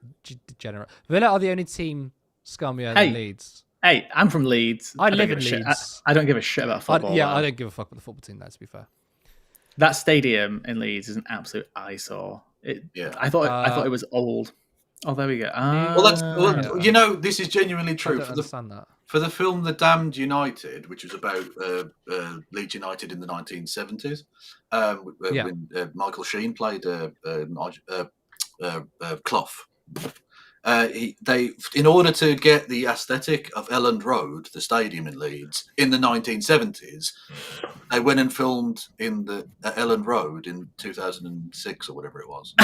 degenerate. Villa are the only team scummier than Leeds. Hey, I'm from Leeds. I live in Leeds. I don't give a shit about football. I don't give a fuck about the football team there, to be fair. That stadium in Leeds is an absolute eyesore. I thought it was old. Oh, there we go. This is genuinely true. For the film The Damned United, which was about Leeds United in the 1970s, when Michael Sheen played Clough. In order to get the aesthetic of Elland Road, the stadium in Leeds, in the 1970s, they went and filmed in the Elland Road in 2006 or whatever it was.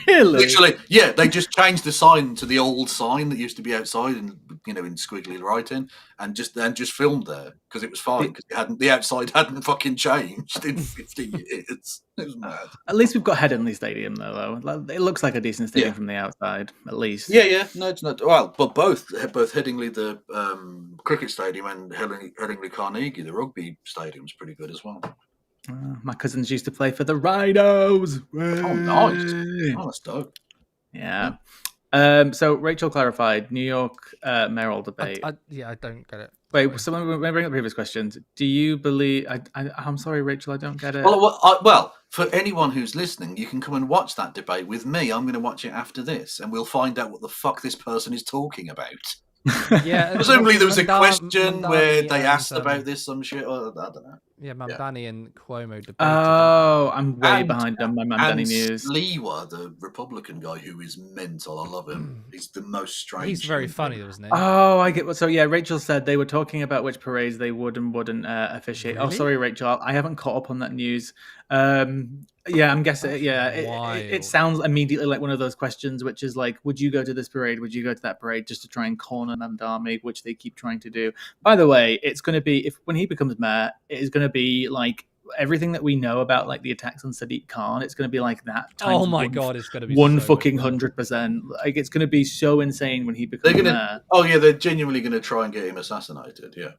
Really? Literally, yeah. They just changed the sign to the old sign that used to be outside, and in squiggly writing, and just filmed there because it was fine because the outside hadn't fucking changed in 50 years. It was mad. At least we've got Headingley Stadium though. It looks like a decent stadium from the outside, at least. Yeah. No, it's not. Well, but both Headingley, the cricket stadium, and Headingley Carnegie, the rugby stadium's pretty good as well. My cousins used to play for the Rhinos. Oh, nice. Oh, that's dope. Yeah. So Rachel clarified New York mayoral debate. I don't get it. Wait, someone bring up the previous questions. Do you believe? I'm sorry, Rachel, I don't get it. Well, for anyone who's listening, you can come and watch that debate with me. I'm going to watch it after this, and we'll find out what the fuck this person is talking about. Yeah, presumably there was a question where they asked about this, some shit, or I don't know. Yeah, Mamdani and Cuomo debated. Oh, I'm way behind on my Mamdani and news. Lewa, the Republican guy who is mental, I love him. He's the most strange. He's very funny, wasn't he? Oh, I get what. So yeah, Rachel said they were talking about which parades they would and wouldn't officiate. Really? Oh, sorry, Rachel, I haven't caught up on that news. Yeah, I'm guessing. Yeah, it sounds immediately like one of those questions, which is like, would you go to this parade? Would you go to that parade? Just to try and corner Mamdani, which they keep trying to do. By the way, it's going to be when he becomes mayor, it is going to be like everything that we know about like the attacks on Sadiq Khan. It's going to be like that. Oh my god, it's going to be one so fucking 100%. Like it's going to be so insane when he becomes mayor. Oh yeah, they're genuinely going to try and get him assassinated. Yeah.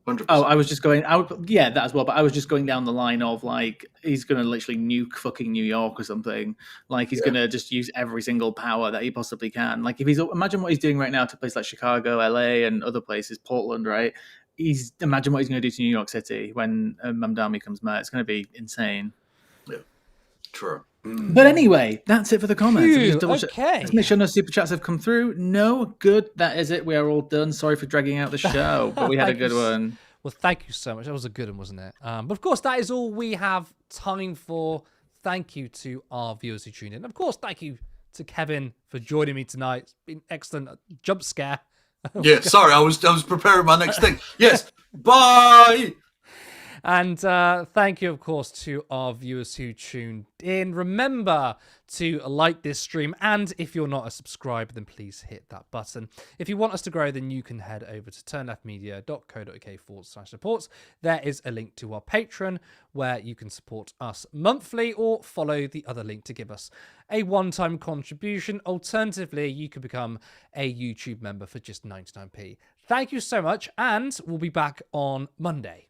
100%. Oh, I was just going. Yeah, that as well. But I was just going down the line of like he's going to literally nuke fucking New York or something. Like he's going to just use every single power that he possibly can. Like if he's imagine what he's doing right now to places like Chicago, LA, and other places, Portland, right? Imagine what he's going to do to New York City when Mamdani comes mayor. It's going to be insane. Yeah, true. But anyway, that's it for the comments. Okay. Let's make sure no super chats have come through. No, good. That is it. We are all done. Sorry for dragging out the show, but we had a good one. Well, thank you so much. That was a good one, wasn't it? But of course, that is all we have time for. Thank you to our viewers who tuned in. Of course, thank you to Kevin for joining me tonight. It's been excellent. Jump scare. Yeah, sorry, I was preparing my next thing. Yes, bye. And thank you, of course, to our viewers who tuned in. Remember to like this stream, and if you're not a subscriber, then please hit that button. If you want us to grow, then you can head over to turnleftmedia.co.uk/supports. There is a link to our Patreon where you can support us monthly, or follow the other link to give us a one-time contribution. Alternatively, you can become a YouTube member for just 99p. Thank you so much, and we'll be back on Monday.